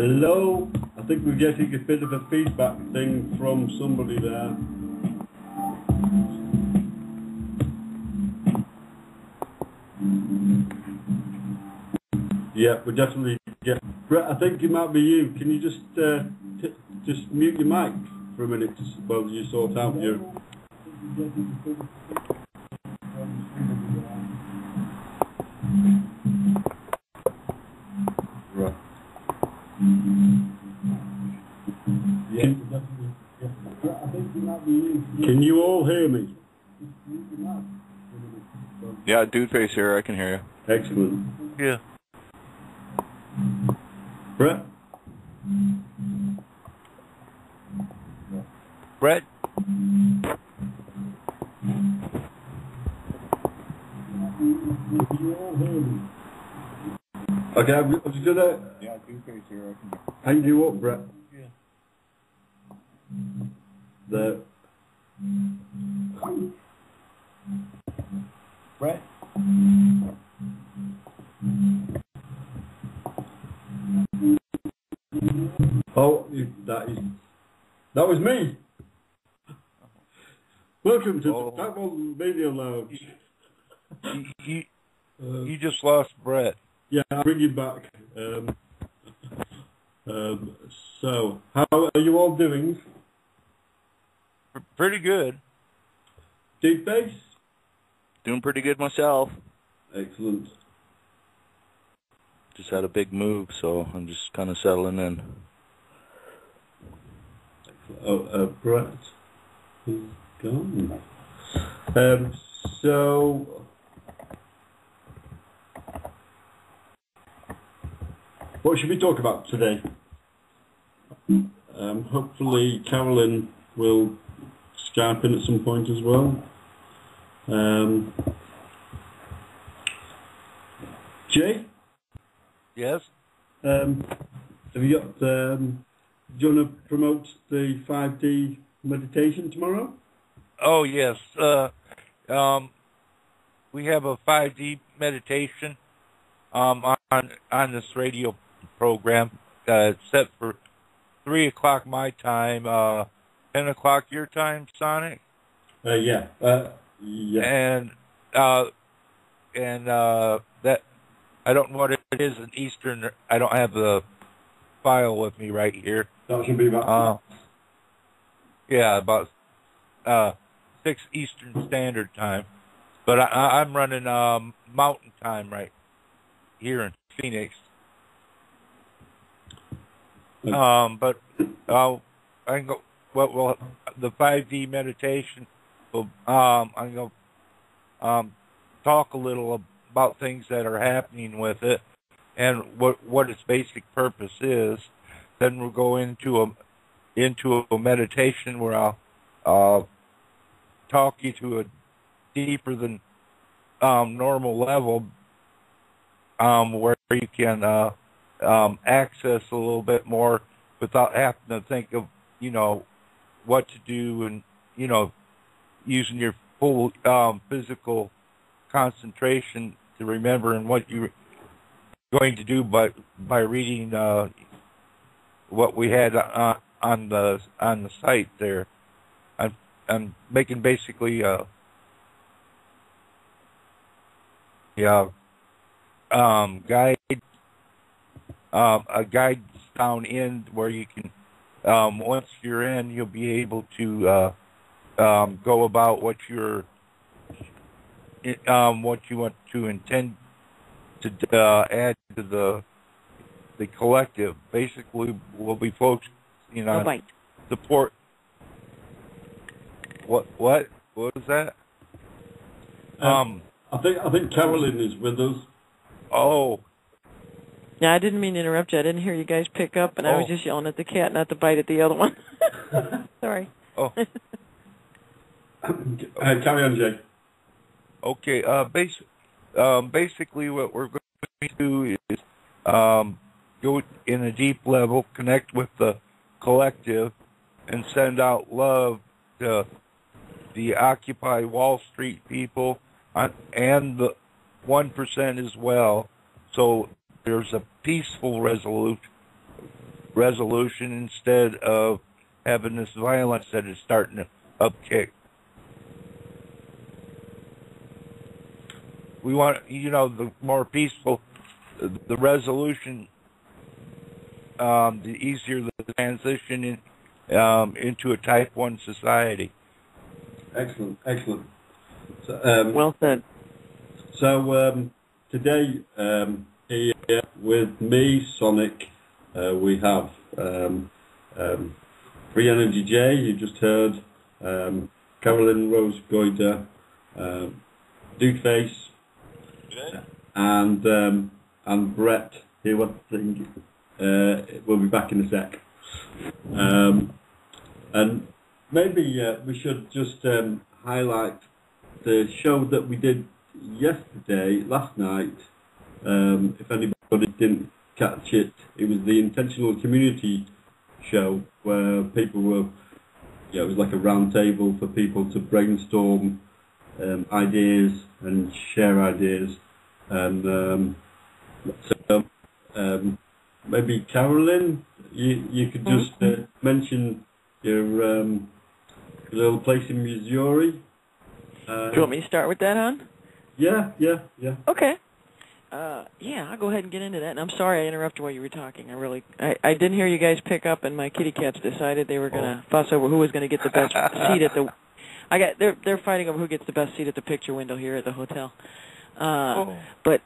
Hello? I think we're getting a bit of a feedback thing from somebody there. Yeah, we definitely get. Brett, I think it might be you. Can you just mute your mic for a minute while you sort out your. Right. Yeah. Can you all hear me? Yeah, Dude Face here. I can hear you. Excellent. Yeah. Brett? Brett? Okay, I was gonna. Yeah, Dude Face here. I can hear you. Hang you up, Brett. Yeah. There. Brett? Oh, that was me. Welcome to the Backbone Radio Lounge. You just lost Brett. Yeah, I'll bring you back. So, how are you all doing? Pretty good. Deep bass? Doing pretty good myself. Excellent. Just had a big move, so I'm just kind of settling in. Brett is gone. So, what should we talk about today? Hopefully Carolyn will Skype in at some point as well. Jay? Yes? Have you got, do you want to promote the 5D meditation tomorrow? Oh, yes. We have a 5D meditation on this radio program set for 3 o'clock my time, 10 o'clock your time, Sonic? Yeah. Yeah. And that, I don't know what it is in Eastern. I don't have the file with me right here. That should be about. Yeah, about 6 Eastern Standard Time. But I'm running Mountain Time right here in Phoenix. But I can go. Well, the 5D meditation. Will I'm going to talk a little about things that are happening with it and what its basic purpose is. Then we'll go into a meditation where I'll talk you to a deeper than normal level, where you can access a little bit more without having to think of what to do and using your full physical concentration to remember and what you're going to do by reading what we had on the site there. I'm making basically guide a guide down in where you can once you're in, you'll be able to go about what you want to intend to add to the collective. Basically, we'll be focusing on support. What was that? I think Carolyn is with us. Oh. Yeah, I didn't mean to interrupt you. I didn't hear you guys pick up, and I was just yelling at the cat not to bite at the other one. Sorry. Oh. Carry on, Jay. Okay. Basically, what we're going to do is go in a deep level, connect with the collective, and send out love to the Occupy Wall Street people and the 1% as well. So there's a peaceful resolution resolution instead of having this violence that is starting to upkick. We want, the more peaceful the resolution, the easier the transition into a Type 1 society. Excellent. So, well said. So today here with me, Sonic, we have Free Energy J, you just heard, Carolyn Rose Goiter, Dude Face, and Brett, who I think will be back in a sec. And maybe we should just highlight the show that we did last night. If anybody didn't catch it, it was the Intentional Community show where people were, it was like a round table for people to brainstorm ideas and share ideas. And so maybe Carolyn, you could just mention your little place in Missouri. Do you want me to start with that, hon? Yeah. Okay. Yeah, I'll go ahead and get into that. And I'm sorry I interrupted while you were talking. I didn't hear you guys pick up, and my kitty cats decided they were going to fuss over who was going to get the best seat at the. They're fighting over who gets the best seat at the picture window here at the hotel. But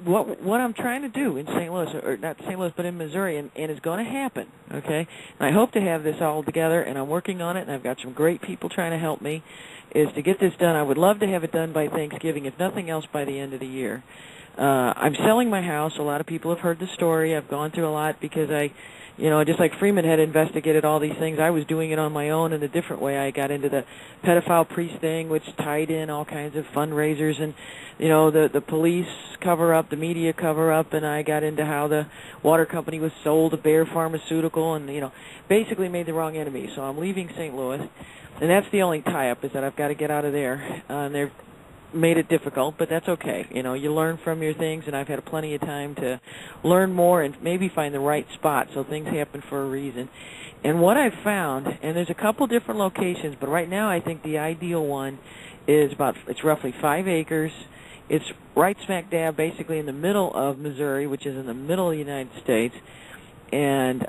what I'm trying to do in St. Louis, or not St. Louis, but in Missouri, and it's going to happen, okay? And I hope to have this all together, and I'm working on it, and I've got some great people trying to help me, is to get this done. I would love to have it done by Thanksgiving, if nothing else by the end of the year. I'm selling my house. A lot of people have heard the story. I've gone through a lot because just like Freeman had investigated all these things, I was doing it on my own in a different way. I got into the pedophile priest thing, which tied in all kinds of fundraisers and, the police cover-up, the media cover-up, and I got into how the water company was sold to Bayer Pharmaceutical and, basically made the wrong enemy. So I'm leaving St. Louis, and that's the only tie-up is that I've got to get out of there. And they've made it difficult, but that's okay. You learn from your things, and I've had plenty of time to learn more and maybe find the right spot, so things happen for a reason. And what I've found, and there's a couple different locations, but right now I think the ideal one is it's roughly 5 acres. It's right smack dab basically in the middle of Missouri, which is in the middle of the United States, and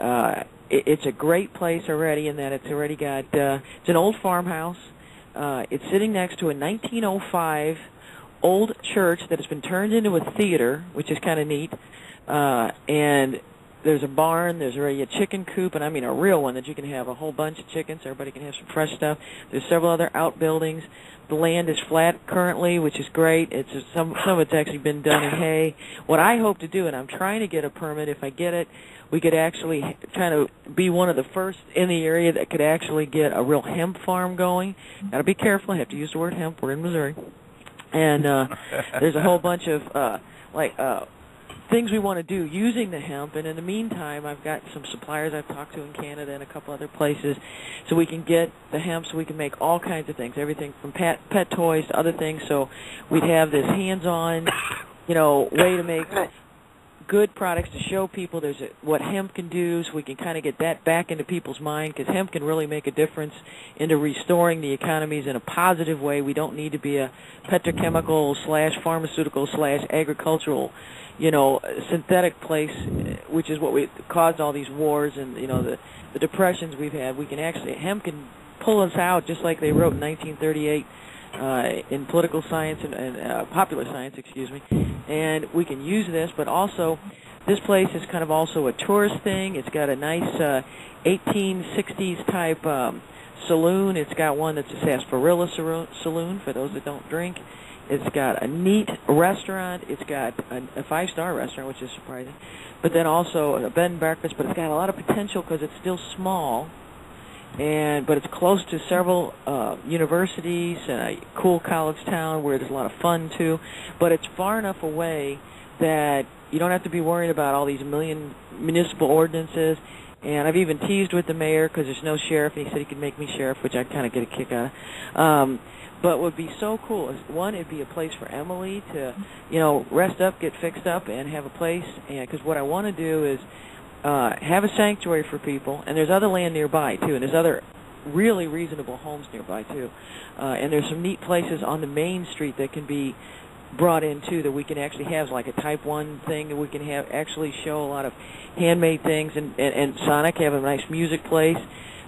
it's a great place already in that it's already got, it's an old farmhouse. It's sitting next to a 1905 old church that has been turned into a theater, which is kind of neat. And there's a barn, there's already a chicken coop, and I mean a real one that you can have a whole bunch of chickens, so everybody can have some fresh stuff. There's several other outbuildings. The land is flat currently, which is great. It's some of it's actually been done in hay. What I hope to do, and I'm trying to get a permit, if I get it, we could actually try to be one of the first in the area that could actually get a real hemp farm going. Got to be careful. I have to use the word hemp. We're in Missouri. And there's a whole bunch of things we want to do using the hemp. And in the meantime, I've got some suppliers I've talked to in Canada and a couple other places, so we can get the hemp so we can make all kinds of things, everything from pet toys to other things. So we'd have this hands-on, way to make good products to show people what hemp can do, so we can kind of get that back into people's mind, because hemp can really make a difference into restoring the economies in a positive way. We don't need to be a petrochemical / pharmaceutical / agricultural, synthetic place, which is what caused all these wars and, the depressions we've had. We can actually, hemp can pull us out, just like they wrote in 1938 in political science and popular science, and we can use this, but also this place is kind of also a tourist thing. It's got a nice 1860s type saloon. It's got one that's a sarsaparilla saloon for those that don't drink. It's got a neat restaurant. It's got a 5-star restaurant, which is surprising, but then also a bed and breakfast, but it's got a lot of potential because it's still small. But it's close to several universities and a cool college town where there's a lot of fun too. But it's far enough away that you don't have to be worried about all these million municipal ordinances. And I've even teased with the mayor because there's no sheriff, and he said he could make me sheriff, which I'd kind of get a kick out of. But what would be so cool is, one, it'd be a place for Emily to, rest up, get fixed up, and have a place. And because what I want to do is, have a sanctuary for people, and there's other land nearby, too, and there's other really reasonable homes nearby, too. And there's some neat places on the main street that can be brought in, too, that we can actually have, like a Type 1 thing, and we can have actually show a lot of handmade things, and Sonic have a nice music place.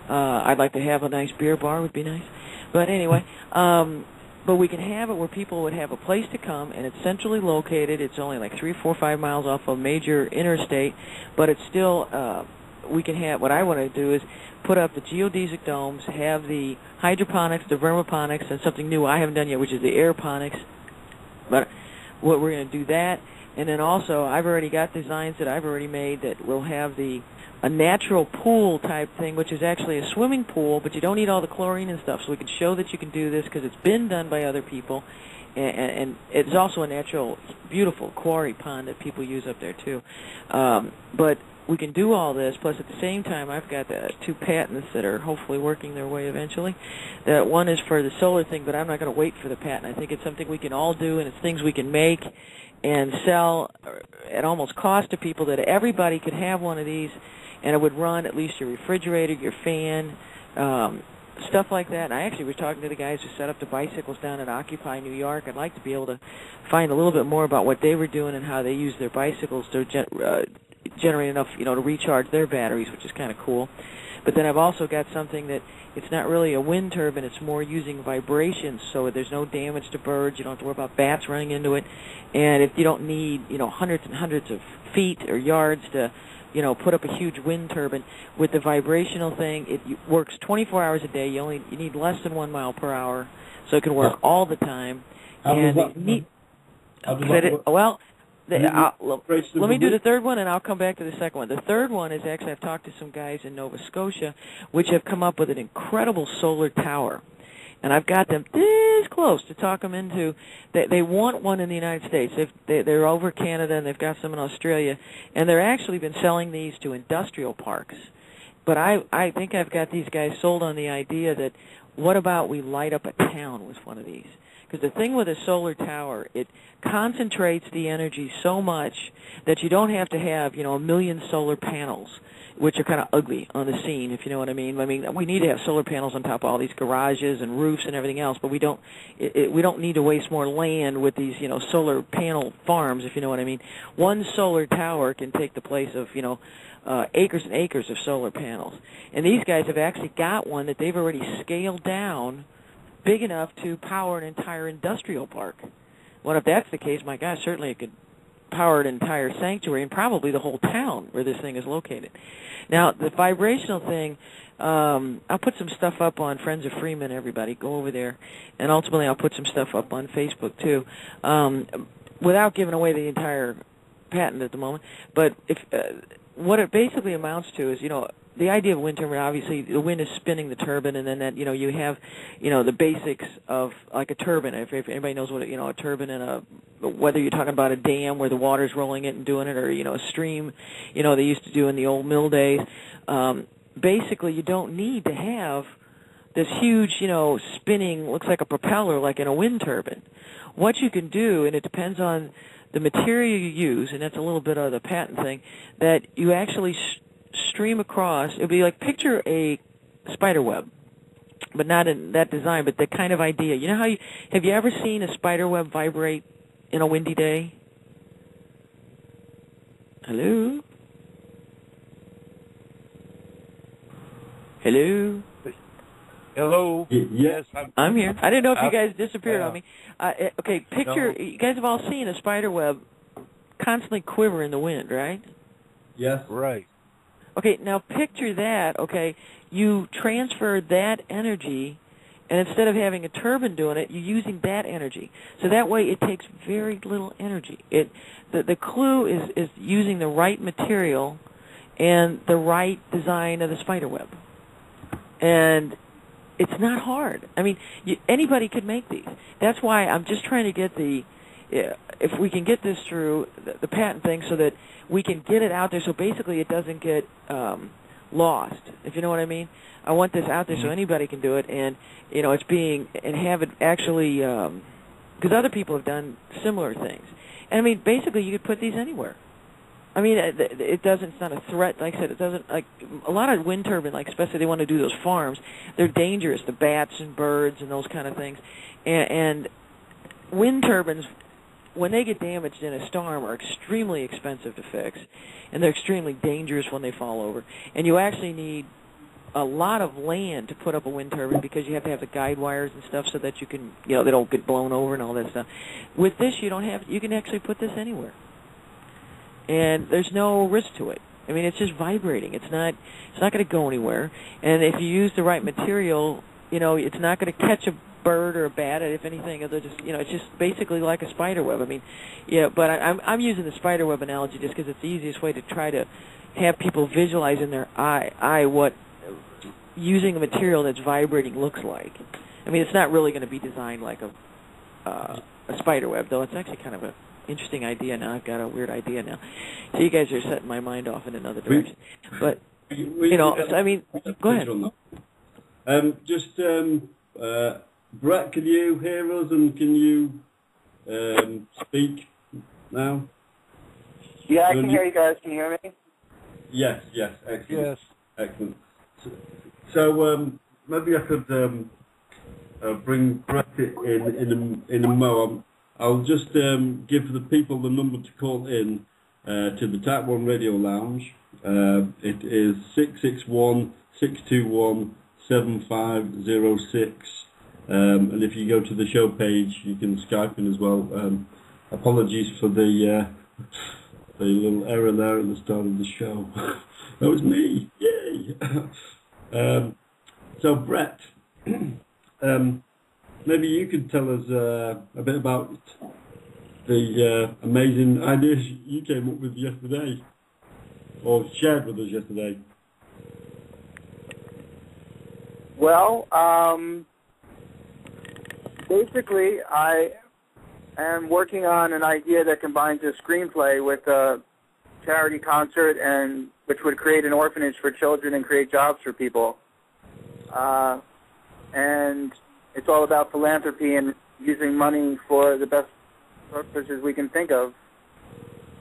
I'd like to have a nice beer bar, would be nice. But anyway, but we can have it where people would have a place to come, and it's centrally located. It's only like 3, 4, 5 miles off a major interstate, but it's still, we can have, what I want to do is put up the geodesic domes, have the hydroponics, the vermiponics, and something new I haven't done yet, which is the aeroponics. But what we're going to do that, and then also I've already got designs that I've already made that will have a natural pool type thing, which is actually a swimming pool, but you don't need all the chlorine and stuff, so we can show that you can do this because it's been done by other people, and it's also a natural, beautiful quarry pond that people use up there too. But we can do all this, plus at the same time I've got 2 patents that are hopefully working their way eventually. That one is for the solar thing, but I'm not going to wait for the patent. I think it's something we can all do, and it's things we can make and sell at almost cost to people, that everybody could have one of these, and it would run at least your refrigerator, your fan, stuff like that. And I actually was talking to the guys who set up the bicycles down at Occupy New York. I'd like to be able to find a little bit more about what they were doing and how they use their bicycles to generate enough, to recharge their batteries, which is kind of cool. But then I've also got something that it's not really a wind turbine, it's more using vibrations, so there's no damage to birds, you don't have to worry about bats running into it, and if you don't need, hundreds and hundreds of feet or yards to, put up a huge wind turbine, with the vibrational thing, it works 24 hours a day, you need less than 1 mile per hour, so it can work all the time. Let me do the third one, and I'll come back to the second one. The third one is actually, I've talked to some guys in Nova Scotia, which have come up with an incredible solar tower. And I've got them this close to talk them into, they want one in the United States. They're over Canada, and they've got some in Australia. And they're actually been selling these to industrial parks. But I think I've got these guys sold on the idea that, what about we light up a town with one of these? Because the thing with a solar tower, it concentrates the energy so much that you don't have to have, a million solar panels, which are kind of ugly on the scene, if you know what I mean. I mean, we need to have solar panels on top of all these garages and roofs and everything else, but we don't need to waste more land with these, solar panel farms, if you know what I mean. One solar tower can take the place of, acres and acres of solar panels. And these guys have actually got one that they've already scaled down big enough to power an entire industrial park. Well, if that's the case, my gosh, certainly it could power an entire sanctuary and probably the whole town where this thing is located. Now, the vibrational thing, I'll put some stuff up on Friends of Freeman, everybody. Go over there. And ultimately, I'll put some stuff up on Facebook, too, without giving away the entire patent at the moment. But what it basically amounts to is, the idea of a wind turbine, obviously, the wind is spinning the turbine, and then that, you have, the basics of, like a turbine. If anybody knows what, a turbine and whether you're talking about a dam where the water's rolling it and doing it, or, a stream, they used to do in the old mill days. Basically, you don't need to have this huge, spinning, looks like a propeller, like in a wind turbine. What you can do, and it depends on the material you use, and that's a little bit of the patent thing, that you actually stream across. It would be like, picture a spider web, but not in that design, but the kind of idea. You know how have you ever seen a spider web vibrate in a windy day? Hello? Hello? Hello? Yes. I'm here. I didn't know if you guys disappeared on me. Okay, picture, you guys have all seen a spider web constantly quiver in the wind, right? Yes. Right. Okay, now picture that, okay, you transfer that energy, and instead of having a turbine doing it, you're using that energy. So that way it takes very little energy. The clue is using the right material and the right design of the spider web. And it's not hard. I mean, anybody could make these. That's why I'm just trying to get if we can get this through the patent thing so that we can get it out there, so basically it doesn't get lost, if you know what I mean. I want this out there so anybody can do it, and it's and have it actually, because other people have done similar things. And I mean, basically you could put these anywhere. I mean, it doesn't. It's not a threat. Like I said, it doesn't. Like a lot of wind turbine, like especially they want to do those farms. They're dangerous. The bats and birds and those kind of things. And wind turbines, when they get damaged in a storm, are extremely expensive to fix, and they're extremely dangerous when they fall over. And you actually need a lot of land to put up a wind turbine because you have to have the guide wires and stuff so that you can, they don't get blown over and all that stuff. With this, you don't have. You can actually put this anywhere, and there's no risk to it. I mean, it's just vibrating. It's not going to go anywhere. And if you use the right material, it's not going to catch a bird or a bat. If anything, they're just, it's just basically like a spider web. I mean, but I'm using the spider web analogy just because it's the easiest way to try to have people visualize in their eye what using a material that's vibrating looks like. I mean, it's not really going to be designed like a spider web, though. It's actually kind of an interesting idea now. I've got a weird idea now. So you guys are setting my mind off in another direction. But, I mean, go ahead. Brett, can you hear us and can you speak now? Yeah, I can hear you guys. Can you hear me? Yes, excellent. Yes. Excellent. So maybe I could bring Brett in a moment. I'll just give the people the number to call in to the Type 1 Radio Lounge. It is 661-621-7506. And if you go to the show page, you can Skype in as well. Apologies for the little error there at the start of the show. That was me. Yay! So, Brett, maybe you could tell us a bit about the amazing ideas you came up with yesterday, or shared with us yesterday. Well, basically, I am working on an idea that combines a screenplay with a charity concert, and which would create an orphanage for children and create jobs for people. And it's all about philanthropy and using money for the best purposes we can think of.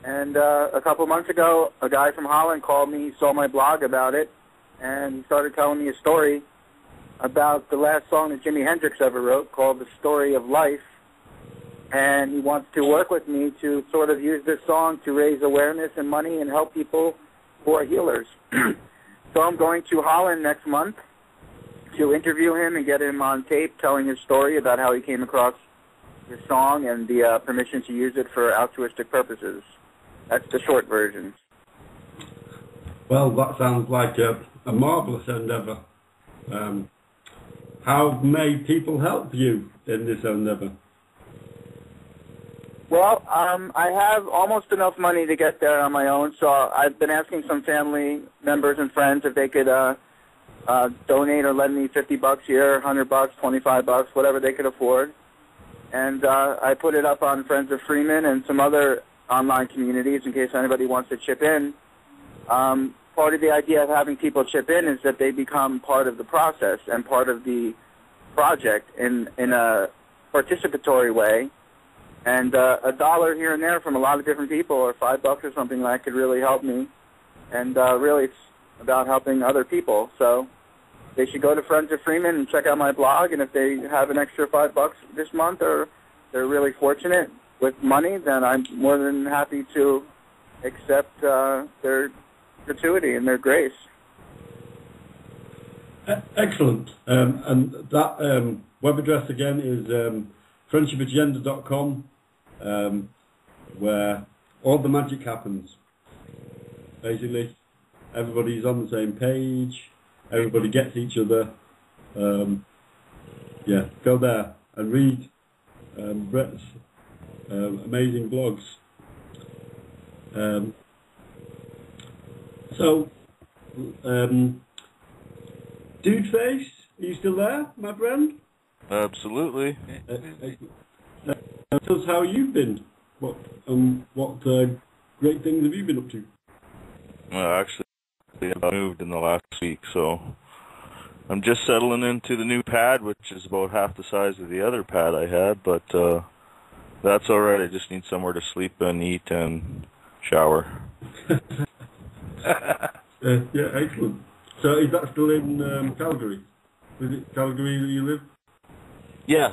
And a couple months ago, a guy from Holland called me. He saw my blog about it, and he started telling me a story about the last song that Jimi Hendrix ever wrote called The Story of Life. And he wants to work with me to sort of use this song to raise awareness and money and help people who are healers. So I'm going to Holland next month to interview him and get him on tape telling his story about how he came across this song and the permission to use it for altruistic purposes. That's the short version. Well, that sounds like a marvellous endeavour. How may people help you in this endeavour? Well, I have almost enough money to get there on my own, so I've been asking some family members and friends if they could donate or lend me $50 here, $100, $25, whatever they could afford. And I put it up on Friends of Freeman and some other online communities in case anybody wants to chip in. Part of the idea of having people chip in is that they become part of the process and part of the project in a participatory way. And $1 here and there from a lot of different people, or $5 or something like that, could really help me. And really, it's about helping other people. So they should go to Friends of Freeman and check out my blog. And if they have an extra $5 this month, or they're really fortunate with money, then I'm more than happy to accept their gratuity and their grace. Excellent. And that web address again is friendshipagenda.com, where all the magic happens. Basically, everybody's on the same page, everybody gets each other. Go there and read Brett's amazing blogs. Dude Face, are you still there, my friend? Absolutely. Tell us how you've been. What great things have you been up to? Well, actually, I moved in the last week, so I'm just settling into the new pad, which is about half the size of the other pad I had, but that's all right. I just need somewhere to sleep and eat and shower. Yeah, excellent. So is that still in Calgary? Is it Calgary that you live? Yeah,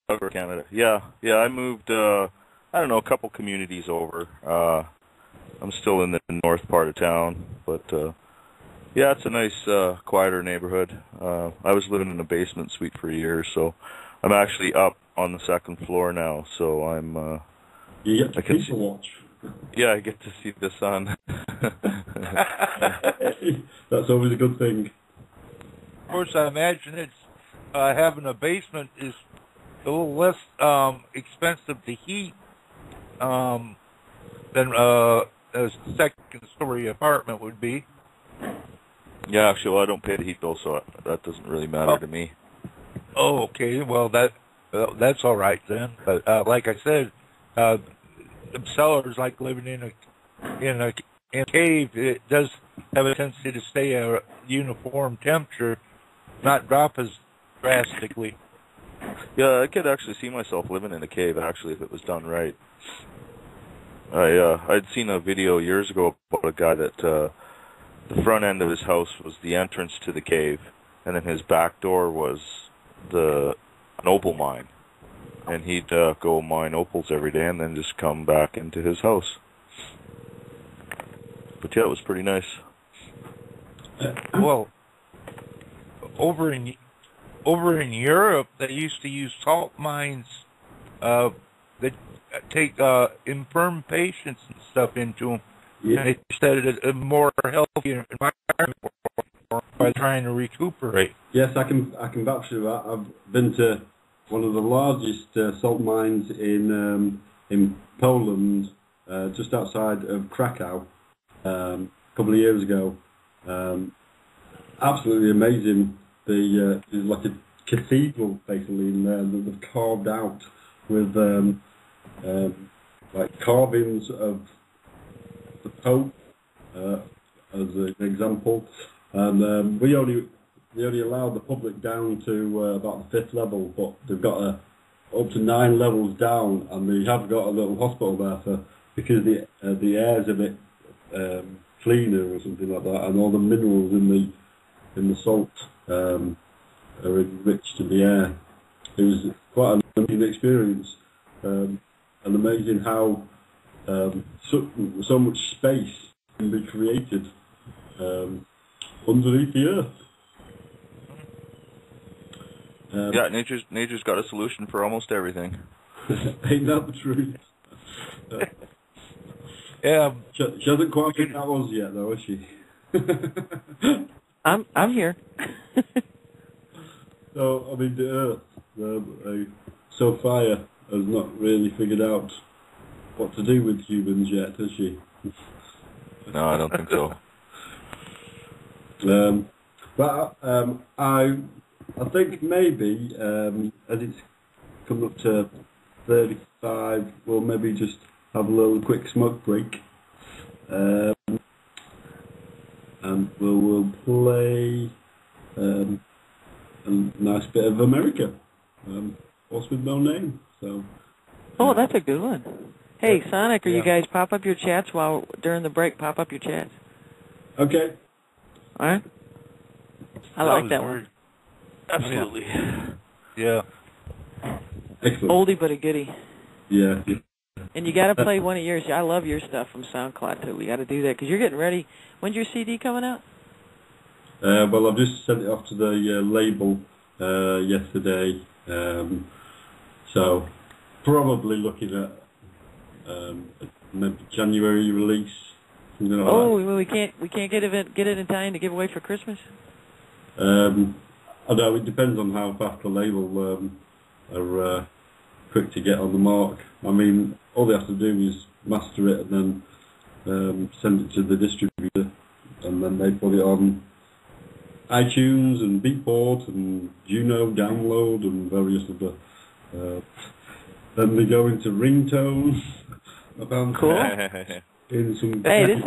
Calgary, Canada. Yeah, I moved, I don't know, a couple communities over. I'm still in the north part of town, but yeah, it's a nice, quieter neighborhood. I was living in a basement suite for a year, so I'm actually up on the second floor now, so I'm... You get to people watch. Yeah, I get to see the sun. That's always a good thing. Of course, I imagine it's having a basement is a little less expensive to heat than a second-story apartment would be. Yeah, actually, well, I don't pay the heat bill, so that doesn't really matter to me. Oh, okay. Well, that's all right then. But like I said, sellers like living in a cave. It does have a tendency to stay at a uniform temperature, not drop as drastically. Yeah, I could actually see myself living in a cave, actually, if it was done right. I'd seen a video years ago about a guy that the front end of his house was the entrance to the cave, and then his back door was an opal mine. And he'd go mine opals every day and then just come back into his house. But yeah, it was pretty nice. Well, over in Europe, they used to use salt mines that take infirm patients and stuff into them. Yeah. And they said a more healthy environment by trying to recuperate. Yes, I can vouch for that. I've been to one of the largest salt mines in Poland, just outside of Krakow, a couple of years ago. Absolutely amazing. There's like a cathedral basically in there that they've carved out with like carvings of the Pope as an example, and we only allow the public down to about the 5th level, but they've got up to 9 levels down, and they have got a little hospital there because the air's a bit cleaner or something like that, and all the minerals in the salt are enriched in the air. It was quite an amazing experience, and amazing how so much space can be created underneath the earth. Yeah, nature's got a solution for almost everything. Ain't that the truth? Yeah. She hasn't quite figured out us yet, though, has she? I'm here. So, I mean, the Earth, Sophia has not really figured out what to do with humans yet, has she? No, I don't think so. But I think maybe as it's come up to 35, we'll maybe just have a little quick smoke break, and we'll play a nice bit of America, Horse with No Name. So. Oh, that's a good one. Hey, Sonic, you guys pop up your chats during the break? Pop up your chats. Okay. All right. I like that one. Absolutely. Yeah. Excellent. Oldie but a goodie. Yeah. And you got to play one of yours. I love your stuff from SoundCloud too. We got to do that because you're getting ready. When's your CD coming out? Well, I've just sent it off to the label yesterday, so probably looking at maybe January release. Something like that. we can't get it in time to give away for Christmas. I know it depends on how fast the label are quick to get on the mark. I mean, all they have to do is master it and then send it to the distributor, and then they put it on iTunes and Beatport and Juno Download and various other. Then they go into ringtones. Cool. In some hey, this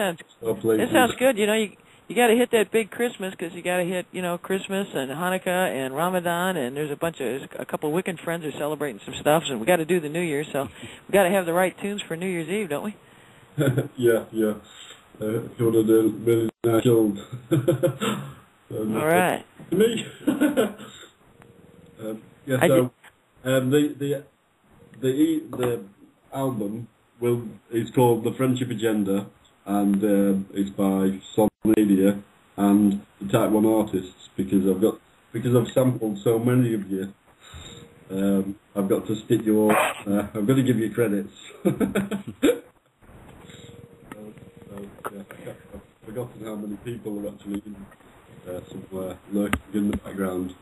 sounds good. You know, you got to hit that big Christmas because you got to hit, Christmas and Hanukkah and Ramadan, and there's a couple of Wiccan friends who are celebrating some stuff, and we got to do the New Year, so we got to have the right tunes for New Year's Eve, don't we? Yeah, yeah. He would have done really nice job. All right. Me. Yeah. So the album is called The Friendship Agenda, and it's by Son Media and the Type 1 artists, because I've sampled so many of you. I've got to stick you all. I've got to give you credits. Yeah, I've forgotten how many people are actually somewhere lurking in the background.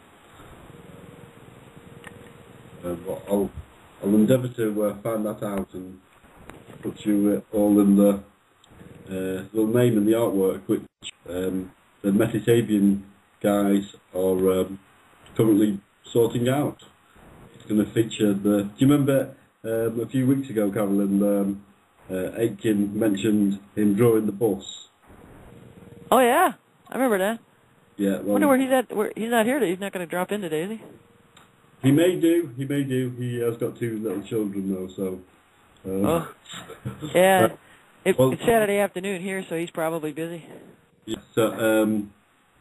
But I'll endeavour to find that out and put you all in the little name in the artwork, which the Metasabian guys are currently sorting out. It's going to feature the. Do you remember a few weeks ago, Carolyn? Aitken mentioned him drawing the bus. Oh yeah, I remember that. Yeah. Well, Wonder where he's at. He's not here today. He's not going to drop in today, is he? He may do. He has got 2 little children though, so. Oh. Yeah. It's Saturday afternoon here, so he's probably busy. Yeah. So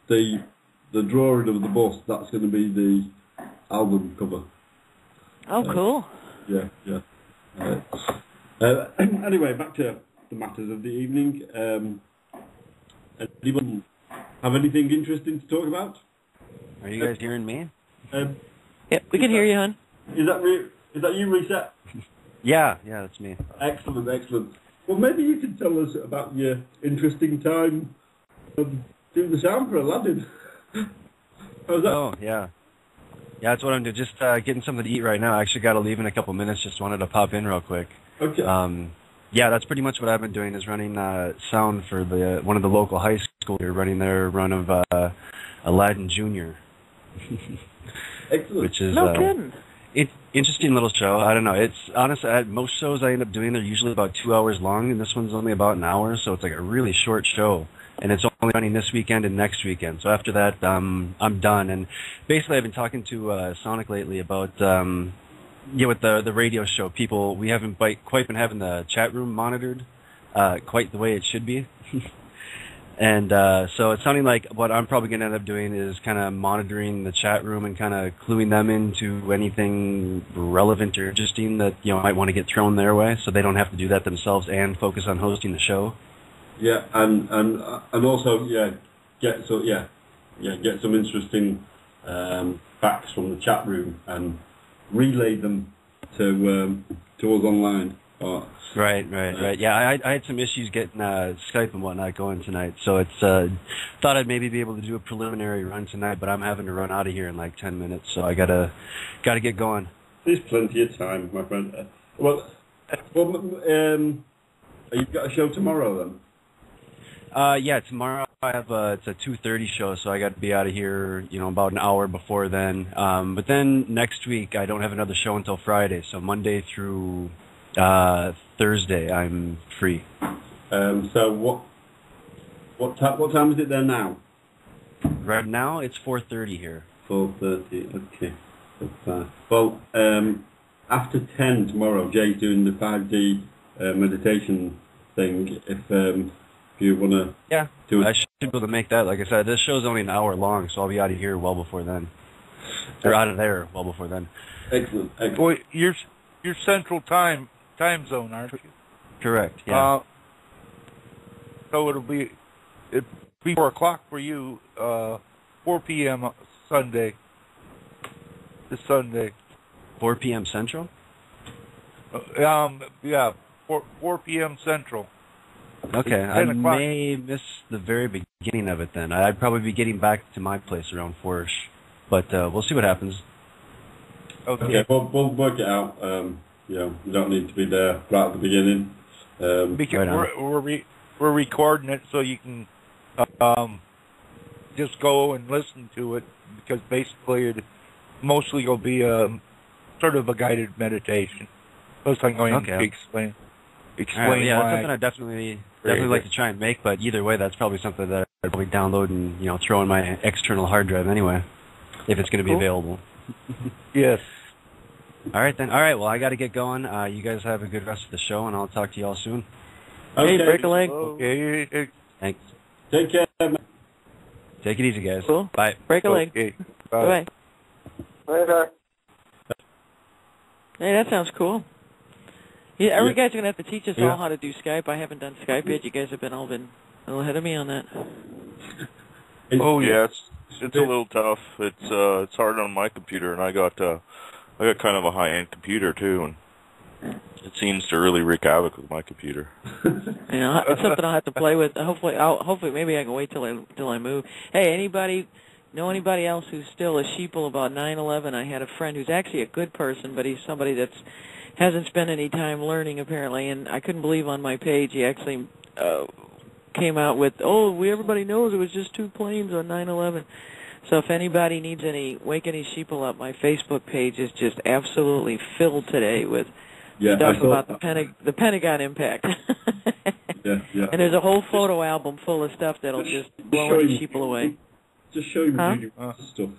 the drawing of the bus, that's going to be the album cover. Oh, cool. Yeah, yeah. Anyway, back to the matters of the evening. Anyone have anything interesting to talk about? Are you guys hearing me? Yeah, we can hear you, hon. Is that you, Reset? Yeah, that's me. Excellent, excellent. Well, maybe you could tell us about your interesting time doing the sound for Aladdin. How's that? Oh, yeah. Yeah, that's what I'm doing. Just getting something to eat right now. I actually got to leave in a couple minutes. Just wanted to pop in real quick. Okay. Yeah, that's pretty much what I've been doing, is running sound for one of the local high schools here, running their run of Aladdin Jr. Excellent. Which is No kidding. interesting little show. I don't know. It's honestly, most shows I end up doing, they're usually about 2 hours long, and this one's only about an hour, so it's like a really short show. And it's only running this weekend and next weekend. So after that, I'm done. And basically, I've been talking to Sonic lately about, with the radio show, we haven't quite been having the chat room monitored quite the way it should be. And so it's sounding like what I'm probably going to end up doing is kind of monitoring the chat room and kind of cluing them into anything relevant or interesting that might want to get thrown their way, so they don't have to do that themselves and focus on hosting the show. Yeah, and also get some interesting facts from the chat room and relay them to us online. Right. Yeah, I had some issues getting Skype and whatnot going tonight, so it's thought I'd maybe be able to do a preliminary run tonight, but I'm having to run out of here in like 10 minutes, so I gotta get going. There's plenty of time, my friend. You've got a show tomorrow then? Yeah, tomorrow I have it's a 2:30 show, so I got to be out of here, about an hour before then. But then next week I don't have another show until Friday, so Monday through Thursday I'm free. So what time is it there now? Right now it's 4:30 here. 4:30. Okay. That's fine. Well, after 10 tomorrow, Jay's doing the 5D meditation thing. If you want to do it. I should be able to make that. Like I said, this show's only an hour long, so I'll be out of here well before then. Or out of there well before then. Excellent. Boy, you're Central time zone, aren't you? Correct. Yeah. So it'll be 4 o'clock for you. 4 p.m. Sunday. This Sunday. 4 p.m. Central. Yeah. 4 p.m. Central. Okay, I may miss the very beginning of it then. I'd probably be getting back to my place around 4-ish, but we'll see what happens. Okay, we'll work it out. You don't need to be there right at the beginning. Because we're recording it, so you can just go and listen to it, because basically it mostly will be sort of a guided meditation. Plus I'm going to explain right, yeah, that's something I definitely like to try and make, but either way, that's probably something that I'd probably download and throw in my external hard drive anyway, if it's going to be available. Yes. All right then. All right. Well, I got to get going. You guys have a good rest of the show, and I'll talk to you all soon. Hey, break a leg. Okay. Thanks. Take care, man. Take it easy, guys. Cool. Bye. Break a leg. Okay. Bye. Later. Hey, that sounds cool. Yeah, you guys are gonna have to teach us Yeah. all how to do Skype. I haven't done Skype yet. You guys have been a little ahead of me on that. Oh yeah, it's a little tough. It's hard on my computer, and I got kind of a high-end computer too, and it seems to really wreak havoc with my computer. You know, it's something I'll have to play with. Hopefully, maybe I can wait till I move. Hey, know anybody else who's still a sheeple about 9/11? I had a friend who's actually a good person, but he's somebody that's hasn't spent any time learning apparently, and I couldn't believe on my page he actually came out with, everybody knows it was just 2 planes on 9/11. So if anybody needs wake any sheeple up, my Facebook page is just absolutely filled today with stuff about the Pentagon impact. Yeah. And there's a whole photo album full of stuff that'll just blow any sheeple away. Just show him stuff.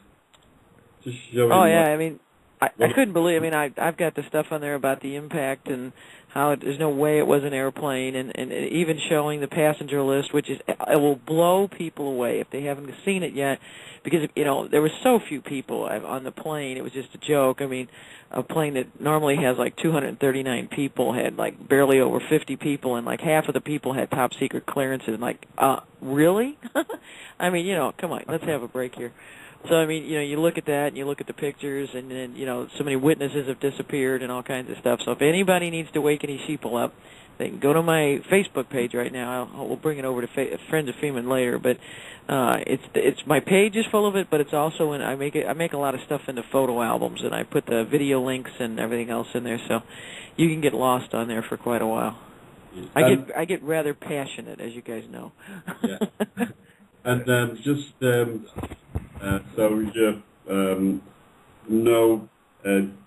Just show him. Oh yeah, I mean, I couldn't believe. I mean, I've got the stuff on there about the impact and how there's no way it was an airplane, and even showing the passenger list, which it will blow people away if they haven't seen it yet, because there were so few people on the plane. It was just a joke. I mean, a plane that normally has like 239 people had like barely over 50 people, and like half of the people had top secret clearances. And like, really? I mean, come on, let's have a break here. So, I mean, you look at that, and you look at the pictures, and then, so many witnesses have disappeared and all kinds of stuff. So if anybody needs to wake any sheeple up, they can go to my Facebook page right now. We'll bring it over to Friends of Feeman later. But it's my page is full of it, but it's also I make a lot of stuff into photo albums, and I put the video links and everything else in there, so you can get lost on there for quite a while. I get rather passionate, as you guys know. Yeah. And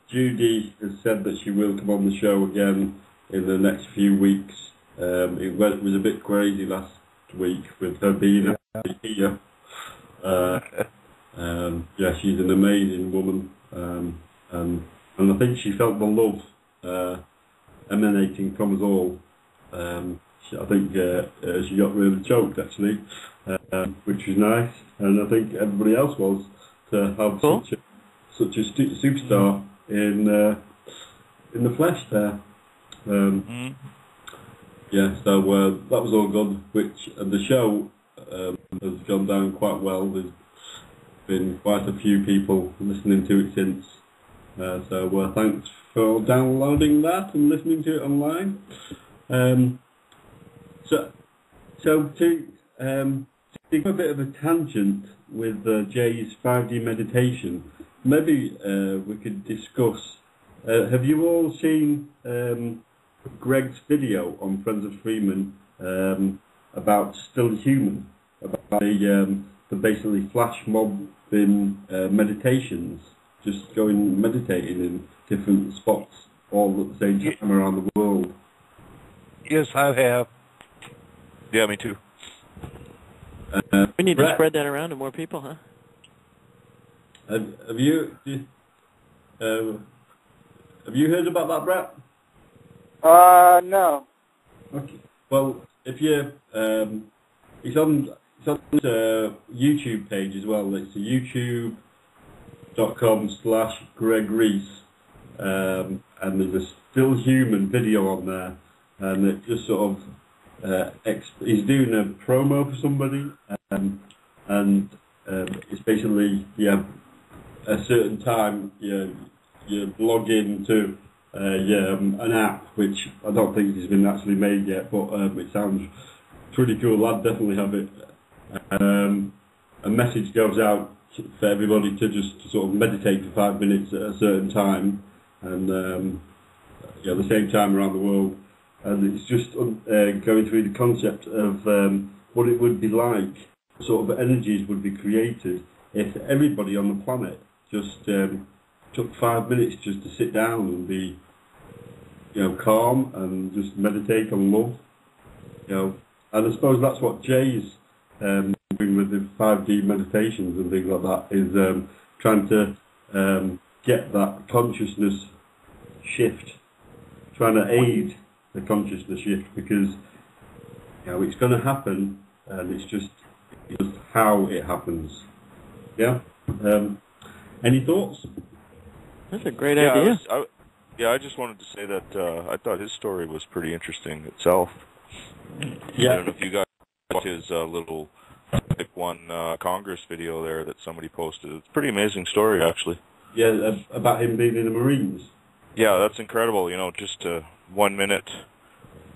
Judy has said that she will come on the show again in the next few weeks. It was a bit crazy last week with her being here. She's an amazing woman, and I think she felt the love emanating from us all. I think she got really choked actually, which was nice, and I think everybody else was to have such a superstar in the flesh there. So that was all good. And the show has gone down quite well. There's been quite a few people listening to it since. So thanks for downloading that and listening to it online. So to take a bit of a tangent with Jay's 5D meditation, maybe we could discuss. Have you all seen Greg's video on Friends of Freeman about Still Human, about the basically flash mobbing meditations, just going meditating in different spots all at the same time around the world? Yes, I have. Yeah, me too. We need to spread that around to more people, huh? Have you heard about that, Brett? No. Okay. Well, if you it's on his YouTube page as well. It's youtube.com/Greg Reese, and there's a Still Human video on there, and it just sort of he's doing a promo for somebody, and it's basically a certain time you log into an app which I don't think has been actually made yet, but it sounds pretty cool. I'd definitely have it. A message goes out for everybody to just sort of meditate for 5 minutes at a certain time, and the same time around the world. And it's just going through the concept of what it would be like, what sort of energies would be created if everybody on the planet just took 5 minutes just to sit down and be, calm and just meditate on love. And I suppose that's what Jay's doing with the 5D meditations and things like that, is trying to get that consciousness shift, trying to aid the consciousness shift, because it's going to happen, and it's just how it happens. Yeah. Any thoughts? That's a great idea. I just wanted to say that I thought his story was pretty interesting itself. Yeah. I don't know if you guys watched his little Pick One Congress video there that somebody posted. It's a pretty amazing story, actually. Yeah, about him being in the Marines. Yeah, that's incredible. Just 1 minute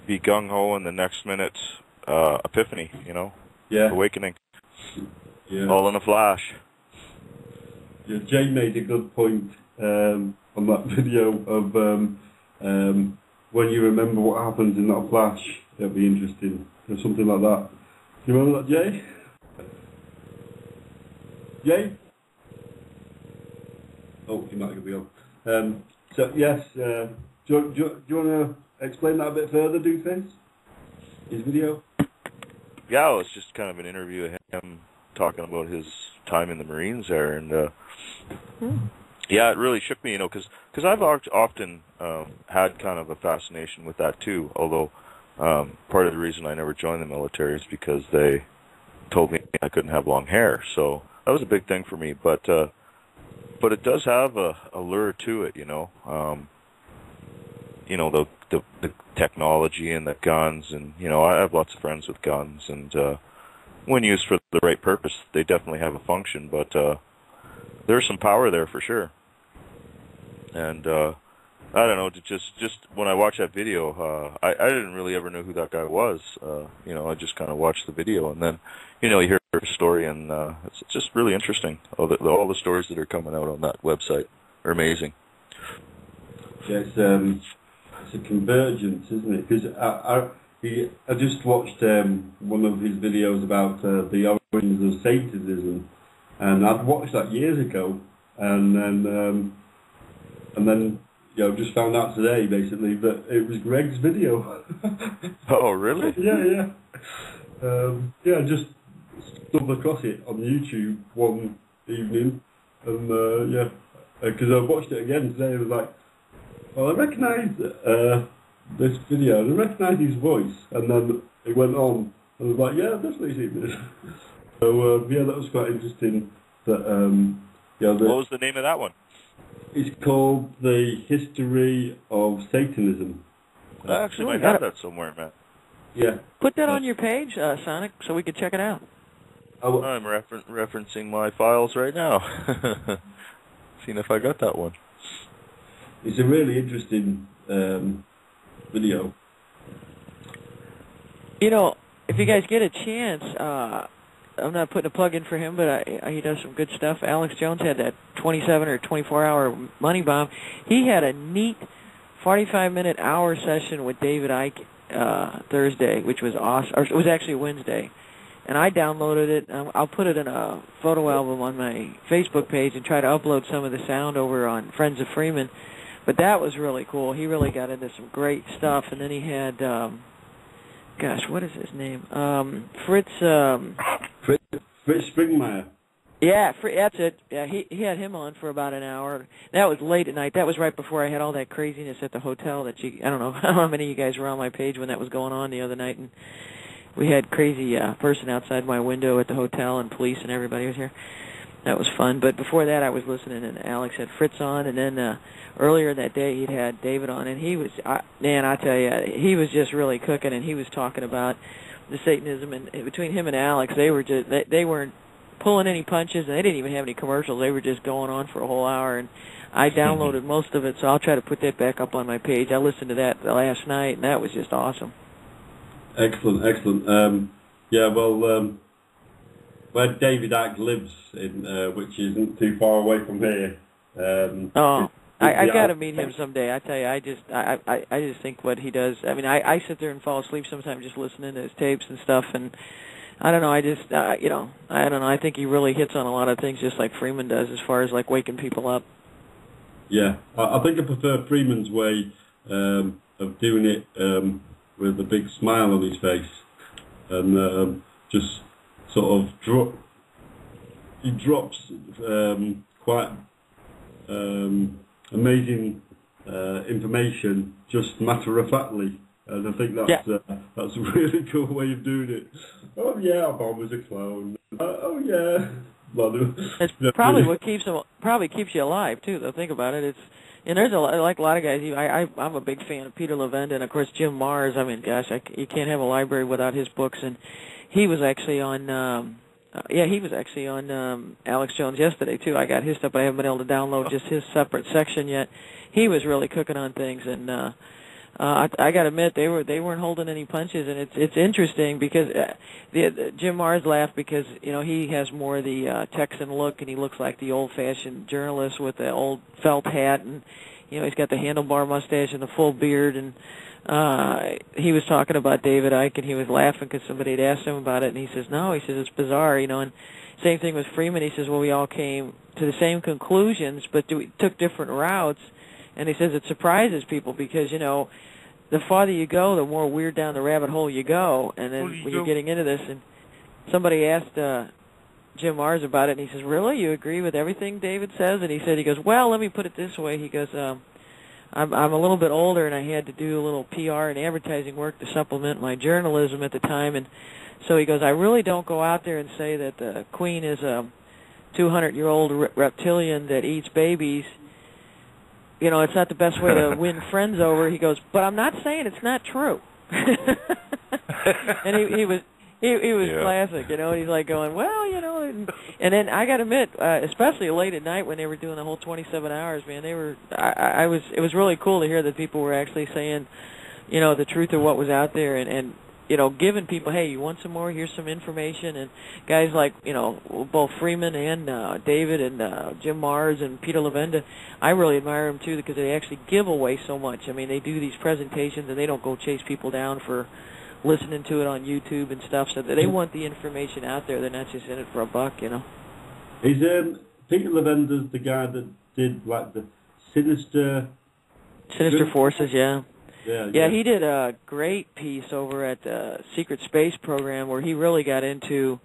be gung-ho and the next minute epiphany, Yeah. awakening. Yeah. All in a flash. Yeah, Jay made a good point on that video of when you remember what happens in that flash, it'll be interesting, or something like that. Do you remember that, Jay? Jay? Oh, he might be on. So, yes, do you want to explain that a bit further, Doofus? His video? Yeah, it was just kind of an interview of him talking about his time in the Marines there, and yeah, it really shook me, because I've often had kind of a fascination with that too, although part of the reason I never joined the military is because they told me I couldn't have long hair, so that was a big thing for me, but it does have a lure to it, the technology and the guns, and I have lots of friends with guns, and when used for the right purpose, they definitely have a function, but there's some power there for sure. And I don't know, just when I watched that video, I didn't really ever know who that guy was. I just kind of watched the video, and then you hear her story, and it's just really interesting. All the stories that are coming out on that website are amazing. Yeah, it's a convergence, isn't it? Because I just watched one of his videos about the origins of Satanism, and I'd watched that years ago, and then just found out today basically that it was Greg's video. Oh, really? Yeah. I just stumbled across it on YouTube one evening, and because I watched it again today, I was like, well, I recognise this video, and I recognise his voice, and then it went on, and I was like, yeah, I've definitely seen this. So, that was quite interesting. That, what was the name of that one? It's called The History of Satanism. I actually might have that somewhere, Matt. Yeah. Put that on your page, Sonic, so we could check it out. I'm referencing my files right now. Seeing if I got that one. It's a really interesting video. If you guys get a chance, I'm not putting a plug in for him, but he does some good stuff. Alex Jones had that 27 or 24-hour money bomb. He had a neat 45-minute hour session with David Icke Thursday, which was awesome. Or it was actually Wednesday. And I downloaded it. I'll put it in a photo album on my Facebook page and try to upload some of the sound over on Friends of Freeman. But that was really cool. He really got into some great stuff. And then he had, what is his name? Fritz Springmeier. Yeah, that's it. Yeah, he had him on for about an hour. That was late at night. That was right before I had all that craziness at the hotel that I don't know how many of you guys were on my page when that was going on the other night. And we had crazy person outside my window at the hotel, and police and everybody was here. That was fun. But before that, I was listening, and Alex had Fritz on, and then earlier that day he'd had David on, and he was, I tell you, he was just really cooking, and he was talking about the Satanism, and between him and Alex, they weren't pulling any punches, and they didn't even have any commercials. They were just going on for a whole hour, and I downloaded most of it, so I'll try to put that back up on my page. I listened to that last night, and that was just awesome. Excellent. Where David Icke lives, which isn't too far away from here. I got to meet him someday. I tell you, I just think what he does. I mean, I sit there and fall asleep sometimes just listening to his tapes and stuff, and I don't know. I just I don't know. I think he really hits on a lot of things, just like Freeman does, as far as like waking people up. Yeah, I think I prefer Freeman's way of doing it with a big smile on his face, and just sort of he drops quite amazing information just matter-of-factly, And I think that's a really cool way of doing it. Oh yeah, Bob was a clone. Oh yeah. It's probably what keeps you alive too. Though think about it, and there's a lot of guys. I'm a big fan of Peter Levenda and of course Jim Mars. I mean, gosh, you can't have a library without his books. And he was actually on Alex Jones yesterday too. I got his stuff, but I haven't been able to download just his separate section yet. He was really cooking on things, and I got to admit they weren't holding any punches, and it's interesting because Jim Mars laughed because he has more the Texan look, and he looks like the old-fashioned journalist with the old felt hat, and he's got the handlebar mustache and the full beard, and he was talking about David Icke, and he was laughing because somebody had asked him about it, and he says, no, he says, it's bizarre, and same thing with Freeman. He says, well, we all came to the same conclusions, but we took different routes, and he says it surprises people because, the farther you go, the more weird down the rabbit hole you go, and then when you're getting into this, and somebody asked Jim Mars about it, and he says, really, you agree with everything David says? And he goes, well, let me put it this way. He goes, I'm a little bit older, and I had to do a little PR and advertising work to supplement my journalism at the time, and so he goes, I really don't go out there and say that the Queen is a 200-year-old reptilian that eats babies. It's not the best way to win friends over. He goes, but I'm not saying it's not true. And he was classic, He's like going, well, and then I got to admit, especially late at night when they were doing the whole 27 hours, man, it was really cool to hear that people were actually saying, the truth of what was out there, and giving people, hey, you want some more? Here's some information. And guys like, both Freeman and David and Jim Mars and Peter Levenda, I really admire them, too, because they actually give away so much. I mean, they do these presentations, and they don't go chase people down for listening to it on YouTube and stuff, so they want the information out there. They're not just in it for a buck, Is Peter Levenda's the guy that did, like, the Sinister Forces, yeah. Yeah, he did a great piece over at the Secret Space Program where he really got into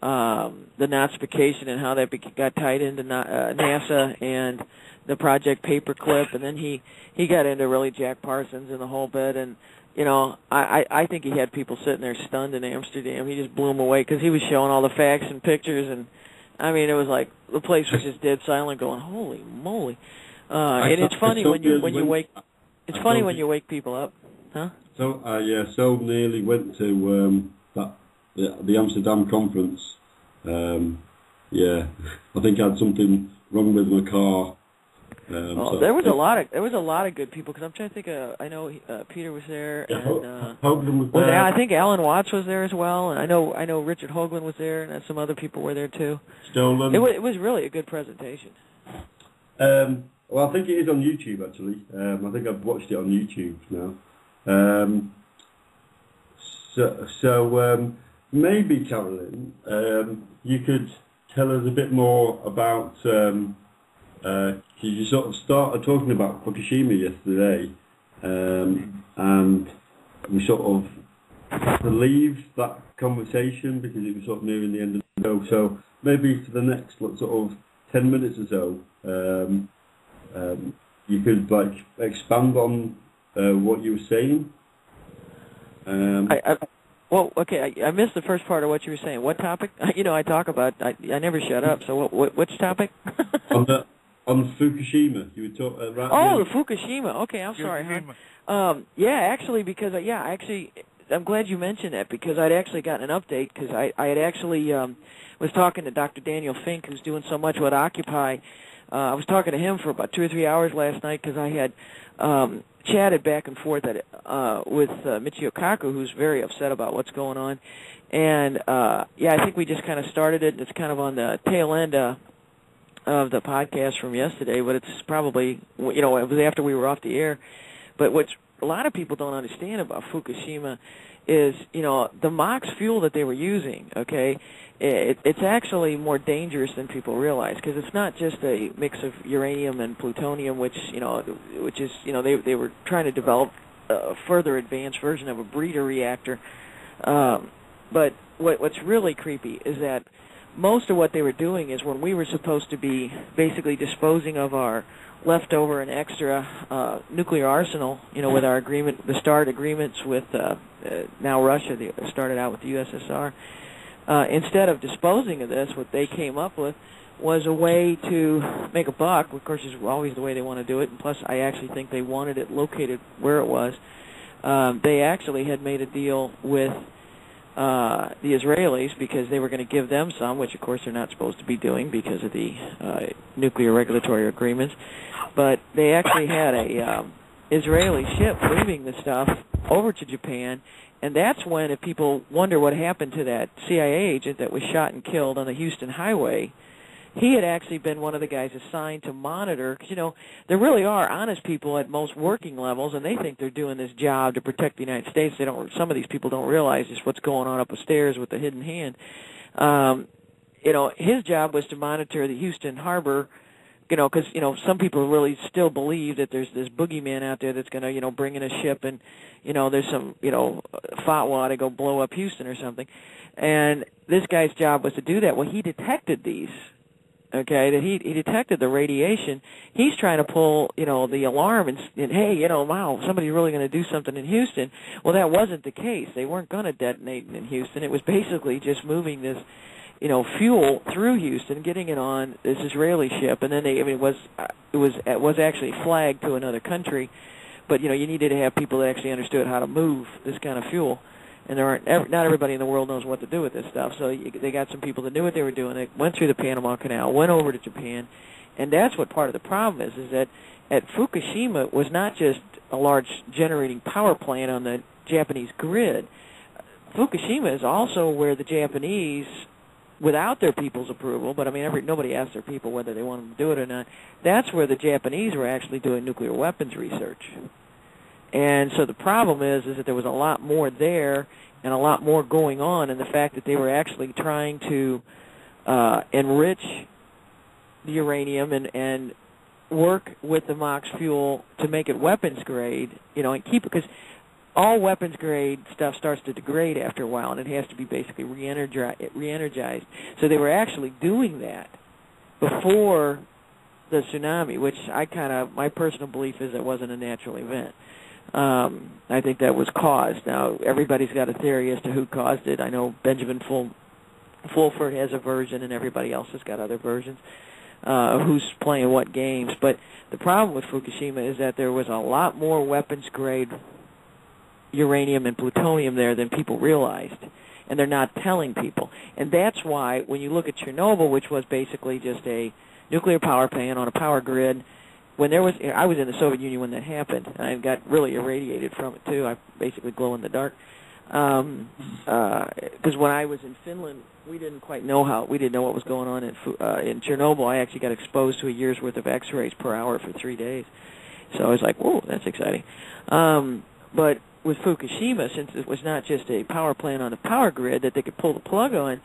the Nazification and how that got tied into NASA and the Project Paperclip, and then he got into really Jack Parsons and the whole bit, and I think he had people sitting there stunned in Amsterdam. He just blew them away because he was showing all the facts and pictures, and I mean it was like the place was just dead silent, going, holy moly! And it's funny when you wake. It's funny when you wake people up, huh? So nearly went to the Amsterdam conference. I think I had something wrong with my car. There was a lot of good people because I'm trying to think. I know Peter was there, and Hoagland was there. I think Alan Watts was there as well, and I know Richard Hoagland was there, and some other people were there too. Stolen. It was really a good presentation. Well, I think it is on YouTube, actually. I think I've watched it on YouTube now. So maybe, Carolyn, you could tell us a bit more about... you sort of started talking about Fukushima yesterday, and we sort of believed that conversation because it was sort of nearing the end of the show. So maybe for the next sort of 10 minutes or so, you could expand on what you were saying. I missed the first part of what you were saying. What topic? I talk about. I never shut up. So which topic? on Fukushima, you were talking. The Fukushima. Okay, I'm sorry. Actually, because I'm glad you mentioned that because I'd actually gotten an update because I had actually was talking to Dr. Daniel Fink, who's doing so much with Occupy. I was talking to him for about 2 or 3 hours last night because I had chatted back and forth with Michio Kaku, who's very upset about what's going on. And, I think we just kind of started it. It's kind of on the tail end of the podcast from yesterday, but it's probably, it was after we were off the air. But what a lot of people don't understand about Fukushima is, the MOX fuel that they were using, okay, it's actually more dangerous than people realize because it's not just a mix of uranium and plutonium, which is they were trying to develop a further advanced version of a breeder reactor. But what's really creepy is that most of what they were doing is when we were supposed to be basically disposing of our leftover and extra nuclear arsenal, with our agreement, the START agreements with now Russia, started out with the USSR. Instead of disposing of this, what they came up with was a way to make a buck. Of course, is always the way they want to do it, and plus I actually think they wanted it located where it was. They actually had made a deal with the Israelis because they were going to give them some, which of course they're not supposed to be doing because of the nuclear regulatory agreements. But they actually had a Israeli ship moving the stuff over to Japan, and that's when, if people wonder what happened to that CIA agent that was shot and killed on the Houston highway, he had actually been one of the guys assigned to monitor, because, there really are honest people at most working levels, and they think they're doing this job to protect the United States. Some of these people don't realize just what's going on up the stairs with the hidden hand. His job was to monitor the Houston harbor, because, some people really still believe that there's this boogeyman out there that's going to, bring in a ship and, there's some, fatwa to go blow up Houston or something. And this guy's job was to do that. Well, he detected these. Okay, that he detected the radiation. He's trying to pull, the alarm and hey, wow, somebody's really going to do something in Houston. Well, that wasn't the case. They weren't going to detonate in Houston. It was basically just moving this, fuel through Houston, getting it on this Israeli ship, and then it was actually flagged to another country. But you needed to have people that actually understood how to move this kind of fuel. And not everybody in the world knows what to do with this stuff. So they got some people that knew what they were doing. They went through the Panama Canal, went over to Japan, and that's what part of the problem is that at Fukushima was not just a large generating power plant on the Japanese grid. Fukushima is also where the Japanese, without their people's approval, but nobody asked their people whether they wanted to do it or not, that's where the Japanese were actually doing nuclear weapons research. And so the problem is that there was a lot more there and a lot more going on, and the fact that they were actually trying to enrich the uranium and work with the MOX fuel to make it weapons grade, and keep it, because all weapons grade stuff starts to degrade after a while, and it has to be basically re-energized. So they were actually doing that before the tsunami, which my personal belief is it wasn't a natural event. I think that was caused. Now, everybody's got a theory as to who caused it. I know Benjamin Fulford has a version, and everybody else has got other versions of who's playing what games. But the problem with Fukushima is that there was a lot more weapons-grade uranium and plutonium there than people realized, and they're not telling people. And that's why, when you look at Chernobyl, which was basically just a nuclear power plant on a power grid, I was in the Soviet Union when that happened, and I got really irradiated from it too. I basically glow in the dark. Because when I was in Finland, we didn't quite know what was going on in Chernobyl. I actually got exposed to a year's worth of X-rays per hour for 3 days. So I was like, whoa, that's exciting. But with Fukushima, since it was not just a power plant on a power grid that they could pull the plug on,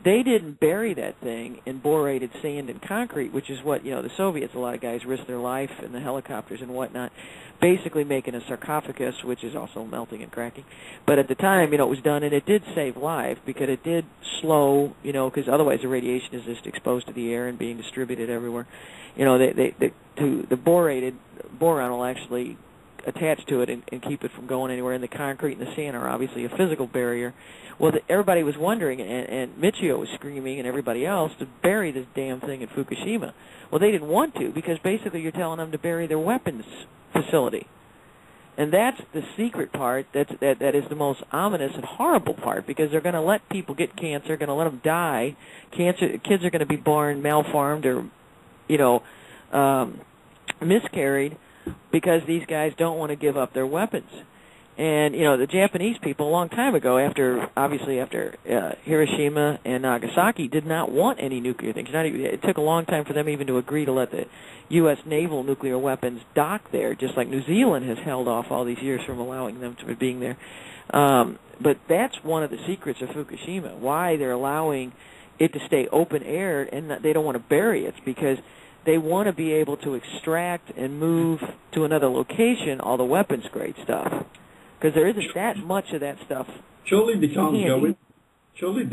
they didn't bury that thing in borated sand and concrete, which is what, the Soviets, a lot of guys risked their life in the helicopters and whatnot, basically making a sarcophagus, which is also melting and cracking. But at the time, it was done, and it did save life because it did slow, because otherwise the radiation is just exposed to the air and being distributed everywhere. The borated boron will actually attach to it and keep it from going anywhere, and the concrete and the sand are obviously a physical barrier. Well, everybody was wondering, and Michio was screaming, and everybody else, to bury this damn thing at Fukushima. Well, they didn't want to, because basically you're telling them to bury their weapons facility. And that's the secret part that is the most ominous and horrible part, because they're going to let people get cancer, going to let them die. Kids are going to be born malformed or, miscarried, because these guys don't want to give up their weapons. And, the Japanese people a long time ago, after Hiroshima and Nagasaki, did not want any nuclear things. It took a long time for them even to agree to let the U.S. naval nuclear weapons dock there, just like New Zealand has held off all these years from allowing them to being there. But that's one of the secrets of Fukushima, why they're allowing it to stay open-air, and they don't want to bury it, because they want to be able to extract and move to another location all the weapons-grade stuff. Because there isn't that much of that stuff. Surely they can't go in. Surely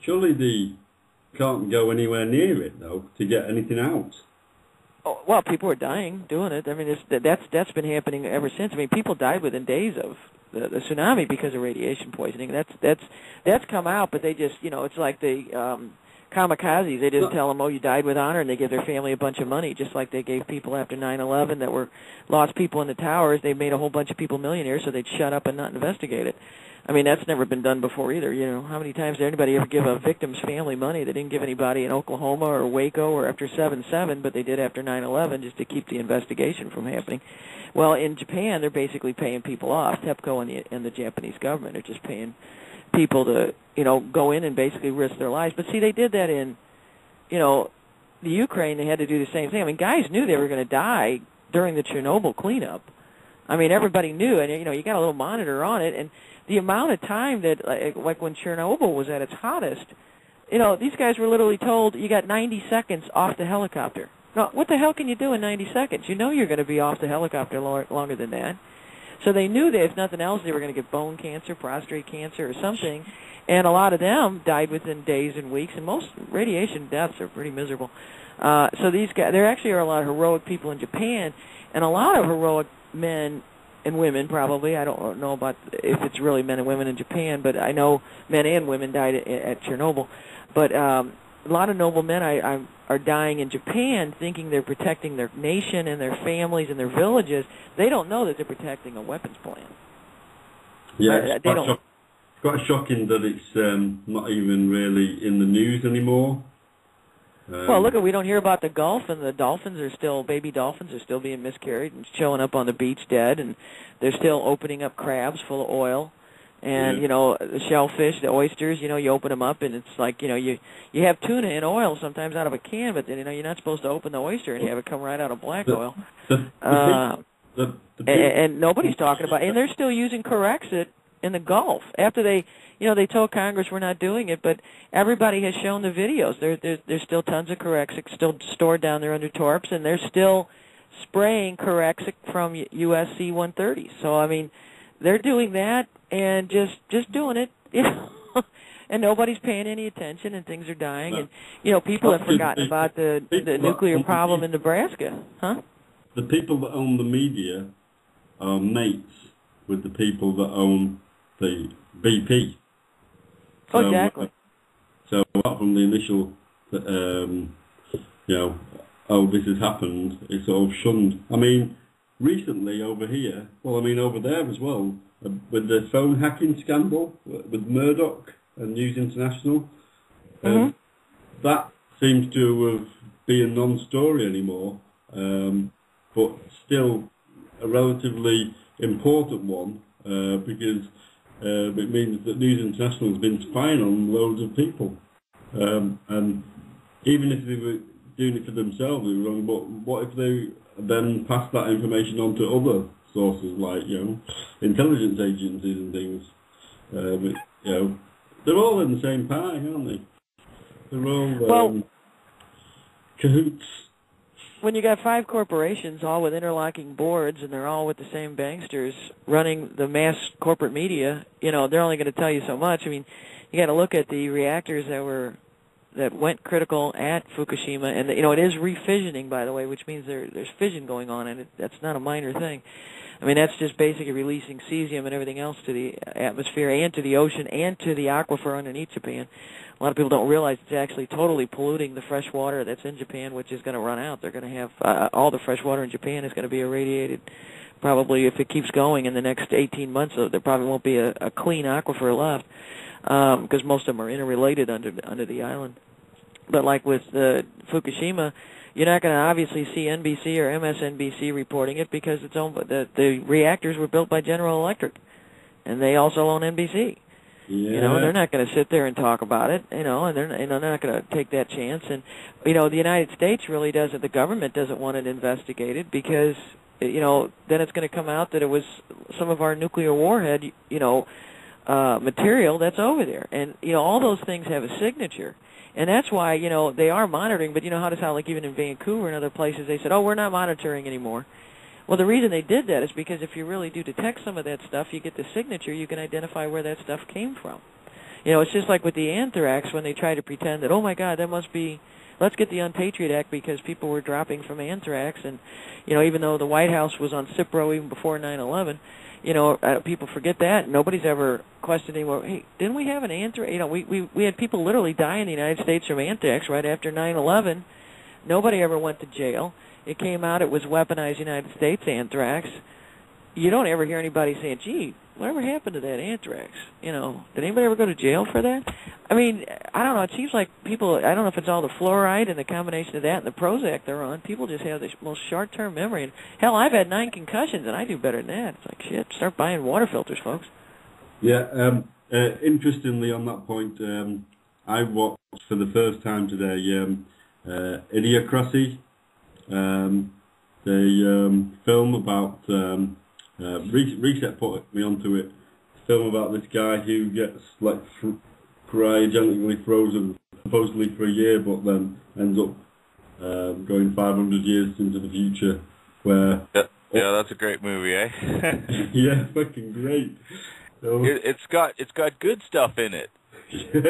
surely they can't go anywhere near it though to get anything out. Oh, well, people are dying doing it. I mean, that's been happening ever since. I mean, people died within days of the tsunami because of radiation poisoning. That's come out, but they just, it's like the kamikazes. They just tell them, oh, you died with honor, and they give their family a bunch of money, just like they gave people after 9/11 that were lost people in the towers. They made a whole bunch of people millionaires so they'd shut up and not investigate it. I mean, that's never been done before either. How many times did anybody ever give a victim's family money? They didn't give anybody in Oklahoma or Waco or after 7/7, but they did after 9/11 just to keep the investigation from happening. Well, in Japan, they're basically paying people off. TEPCO and the Japanese government are just paying people to, go in and basically risk their lives. But see, they did that in, the Ukraine. They had to do the same thing. I mean, guys knew they were going to die during the Chernobyl cleanup. I mean, everybody knew, and, you got a little monitor on it, and the amount of time that, like when Chernobyl was at its hottest, these guys were literally told, you got 90 seconds off the helicopter. Now, what the hell can you do in 90 seconds? You know you're going to be off the helicopter longer than that. So they knew that if nothing else, they were going to get bone cancer, prostate cancer, or something. And a lot of them died within days and weeks, and most radiation deaths are pretty miserable. So these guys, there actually are a lot of heroic people in Japan, and a lot of heroic men and women probably. I don't know about if it's really men and women in Japan, but I know men and women died at Chernobyl. But a lot of noble men are dying in Japan thinking they're protecting their nation and their families and their villages. They don't know that they're protecting a weapons plant. Yeah, it's quite shocking that it's not even really in the news anymore. Well, look, we don't hear about the Gulf, and the baby dolphins are still being miscarried and showing up on the beach dead, and they're still opening up crabs full of oil. And, the shellfish, the oysters, you open them up, and it's like, you have tuna in oil sometimes out of a can, but then, you're not supposed to open the oyster and have it come right out of black oil. And nobody's talking about it. And they're still using Corexit in the Gulf. After they told Congress we're not doing it, but everybody has shown the videos. There's still tons of Corexit still stored down there under torps, and they're still spraying Corexit from USC 130. So, I mean, they're doing that and just doing it, and nobody's paying any attention, and things are dying, and people have forgotten about the nuclear problem in Nebraska, huh? The people that own the media are mates with the people that own the BP. So, exactly. So apart from the initial, oh, this has happened, it's sort of shunned. I mean, recently over here, over there as well, with the phone hacking scandal with Murdoch and News International, that seems to be a non-story anymore, but still a relatively important one because it means that News International has been spying on loads of people. And even if they were doing it for themselves, they were wrong, but what if they then pass that information on to other sources like, intelligence agencies and things? They're all in the same pie, aren't they? They're all cahoots. When you got 5 corporations all with interlocking boards and they're all with the same banksters running the mass corporate media, they're only going to tell you so much. I mean, you got to look at the reactors that went critical at Fukushima, and it is refissioning, by the way, which means there's fission going on, and that's not a minor thing. I mean, that's just basically releasing cesium and everything else to the atmosphere and to the ocean and to the aquifer underneath Japan. A lot of people don't realize it's actually totally polluting the fresh water that's in Japan, which is going to run out. They're going to have all the fresh water in Japan is going to be irradiated. Probably, if it keeps going in the next 18 months, there probably won't be a clean aquifer left because most of them are interrelated under the island. But like with Fukushima, you're not going to obviously see NBC or MSNBC reporting it because it's owned by the reactors were built by General Electric, and they also own NBC. Yeah. They're not going to sit there and talk about it, and they're not going to take that chance. And, the United States really doesn't, the government doesn't want it investigated because, then it's going to come out that it was some of our nuclear warhead, material that's over there. And, all those things have a signature. And that's why, they are monitoring, but how does how, like even in Vancouver and other places, they said, oh, we're not monitoring anymore. Well, the reason they did that is because if you really do detect some of that stuff, you get the signature, you can identify where that stuff came from. You know, it's just like with the anthrax when they try to pretend that, oh my God, that must be, let's get the Unpatriot Act because people were dropping from anthrax, and you know, even though the White House was on Cipro even before 9/11, you know, people forget that. Nobody's ever questioned anymore. Hey, didn't we have an anthrax? You know, we had people literally die in the United States from anthrax right after 9/11. Nobody ever went to jail. It came out it was weaponized United States anthrax. You don't ever hear anybody saying, gee, whatever happened to that anthrax? You know, did anybody ever go to jail for that? I mean, I don't know. It seems like people, I don't know if it's all the fluoride and the combination of that and the Prozac they're on. People just have this most short-term memory. And hell, I've had 9 concussions, and I do better than that. It's like, shit, start buying water filters, folks. Yeah, interestingly on that point, I watched for the first time today Idiocracy, the film about, Reset put me onto it, film about this guy who gets like cryogenically frozen supposedly for a year, but then ends up going 500 years into the future, where... Yeah, that's a great movie, eh? Yeah, fucking great. So, it's got good stuff in it. He's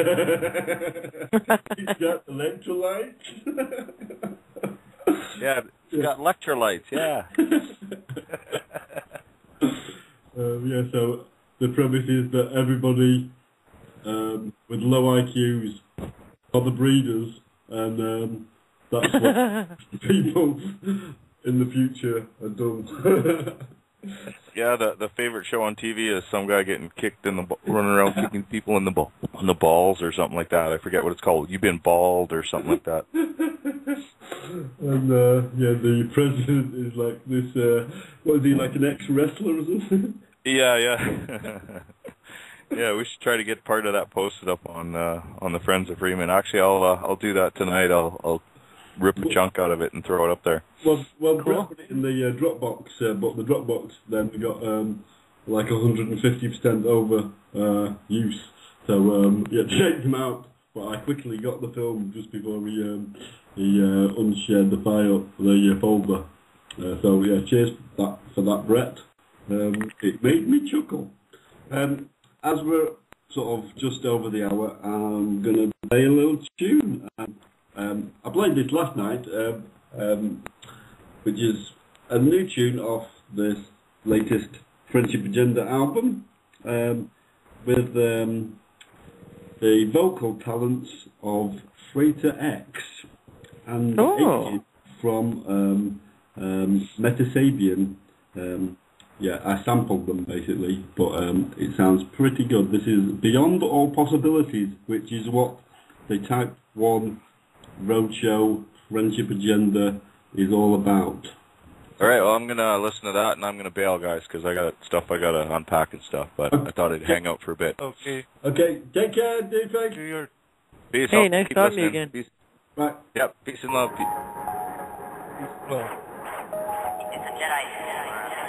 got electrolytes. Yeah, it's got electrolytes, yeah. Yeah, so the premise is that everybody with low IQs are the breeders, and that's what people in the future are done. Yeah, the favorite show on TV is some guy getting kicked in the running around kicking people in the balls or something like that. I forget what it's called. You've been bald or something like that. And yeah, the president is like this. What is he, like an ex-wrestler or something? Yeah. Yeah, we should try to get part of that posted up on the Friends of Freeman. Actually, I'll do that tonight. I'll rip a chunk out of it and throw it up there. Well, cool. Brett put it in the Dropbox, but the Dropbox then got like 150% over use. So yeah, check him out. But I quickly got the film just before he unshared the file, the folder. So yeah, cheers for that, Brett. It made me chuckle. As we're sort of just over the hour, I'm gonna play a little tune. I played this last night, which is a new tune off this latest Friendship Agenda album, with the vocal talents of Freighter X and Aiden from Metasabian. Yeah, I sampled them basically, but it sounds pretty good. This is Beyond All Possibilities, which is what the Type 1 Roadshow Friendship Agenda is all about. All right, well, I'm going to listen to that, and I'm going to bail, guys, because I got stuff I got to unpack and stuff, but I thought I'd hang out for a bit. Okay. Okay, take care, Dave. Peace. Hey, nice talking to you again. Peace. Bye. Yep, peace and love. Well, It's a Jedi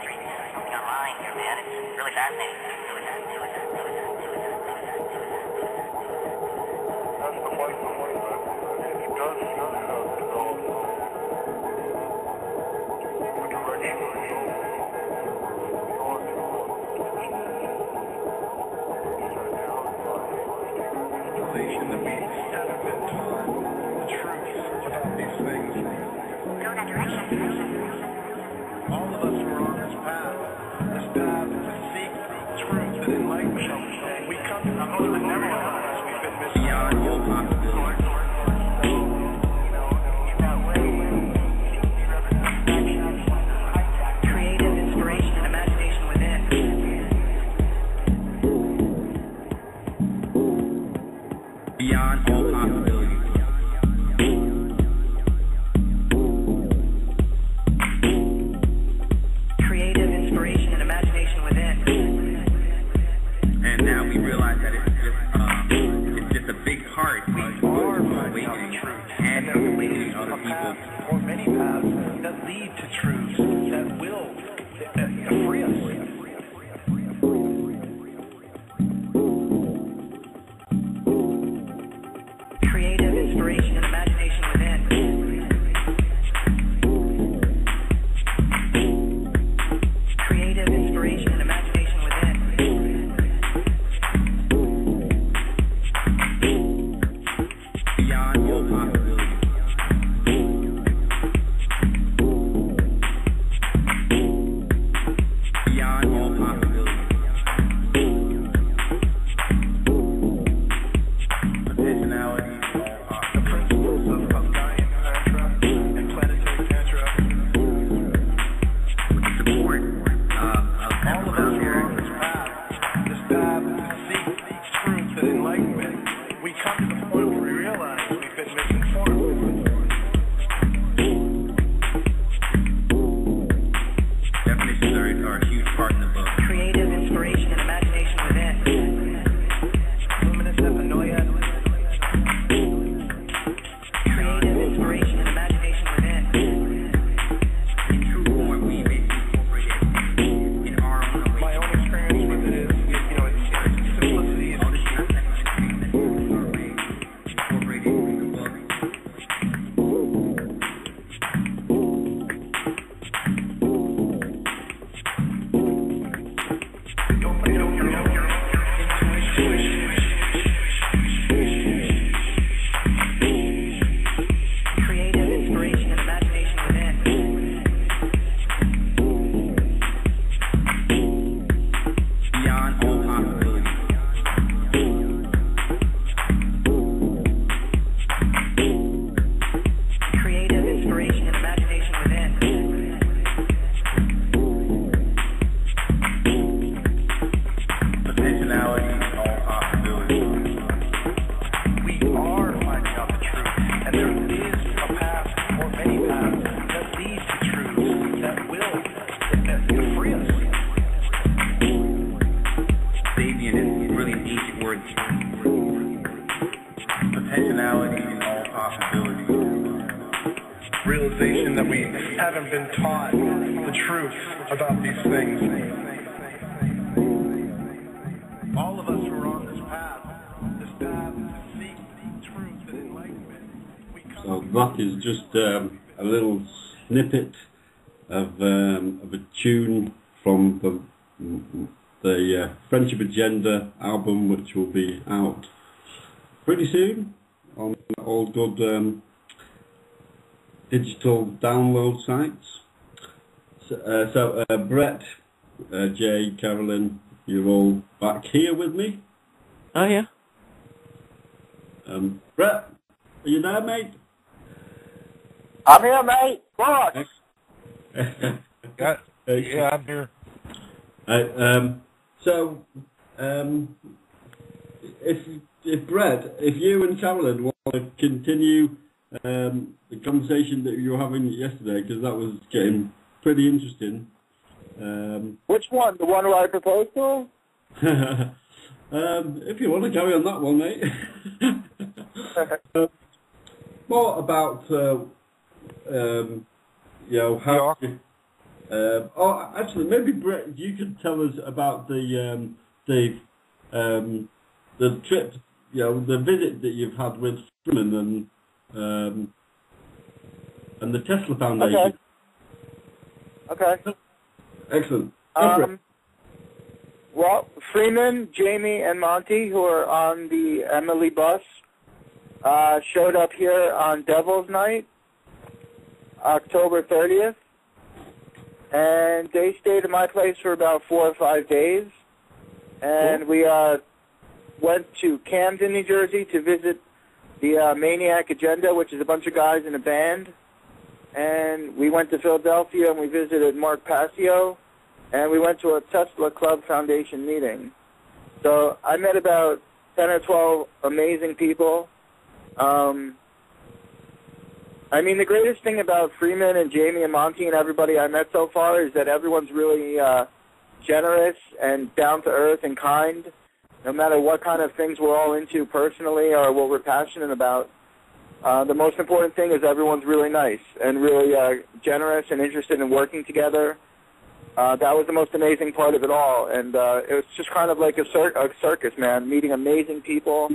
reading something online here, man. It's really fascinating. All of us who are on this path is to seek truth and enlighten ourselves. Creative inspiration and imagination within. Beyond all possibilities. Creative inspiration and imagination within. Potentiality and all possibilities. We are finding out the truth, and there is a path, or many paths, that lead to truth, that will free us. Sabian is really an ancient word. Potentiality and all possibilities. Realization that we haven't been taught the truth about these things. All of us who are on this path to seek truth and enlightenment. So that is just a little snippet of a tune from the Friendship Agenda album, which will be out pretty soon on all good digital download sites. So Brett, Jay, Carolyn, you're all back here with me. Oh, yeah? Brett, are you there, mate? I'm here, mate. Boss. Yeah, I'm here. So, if Brett, if you and Carolyn want to continue the conversation that you were having yesterday, because that was getting pretty interesting. Which one? The one where I proposed to her? If you want to carry on that one, mate. More about, how... actually, maybe Brett, you could tell us about the trip, the visit that you've had with Freeman and the Tesla Foundation. Okay. Excellent. Well, Freeman, Jamie, and Monty, who are on the Emily bus, showed up here on Devil's Night, October 30th, and they stayed at my place for about 4 or 5 days, and we went to Camden, New Jersey to visit the Maniac Agenda, which is a bunch of guys in a band, and we went to Philadelphia and we visited Mark Passio, and we went to a Tesla Club Foundation meeting. So I met about 10 or 12 amazing people. I mean, the greatest thing about Freeman and Jamie and Monty and everybody I met so far is that everyone's really generous and down to earth and kind, no matter what kind of things we're all into personally or what we're passionate about. The most important thing is everyone's really nice and really generous and interested in working together. That was the most amazing part of it all, and it was just kind of like a circus, man, meeting amazing people.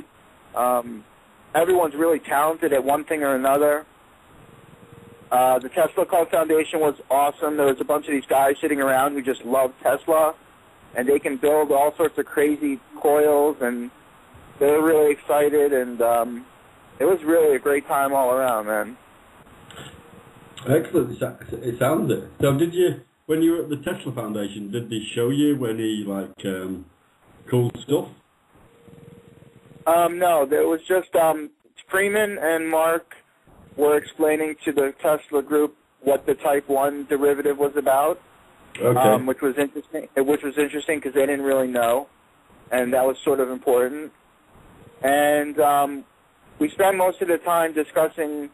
Everyone's really talented at one thing or another. The Tesla Club Foundation was awesome. There was a bunch of these guys sitting around who just love Tesla, and they can build all sorts of crazy coils, and they were really excited, and it was really a great time all around, man. Excellent. It sounds it. So did you, when you were at the Tesla Foundation, did they show you any, cool stuff? No, there was just Freeman and Mark were explaining to the Tesla group what the Type 1 derivative was about, which was interesting because they didn't really know, and that was sort of important. And we spent most of the time discussing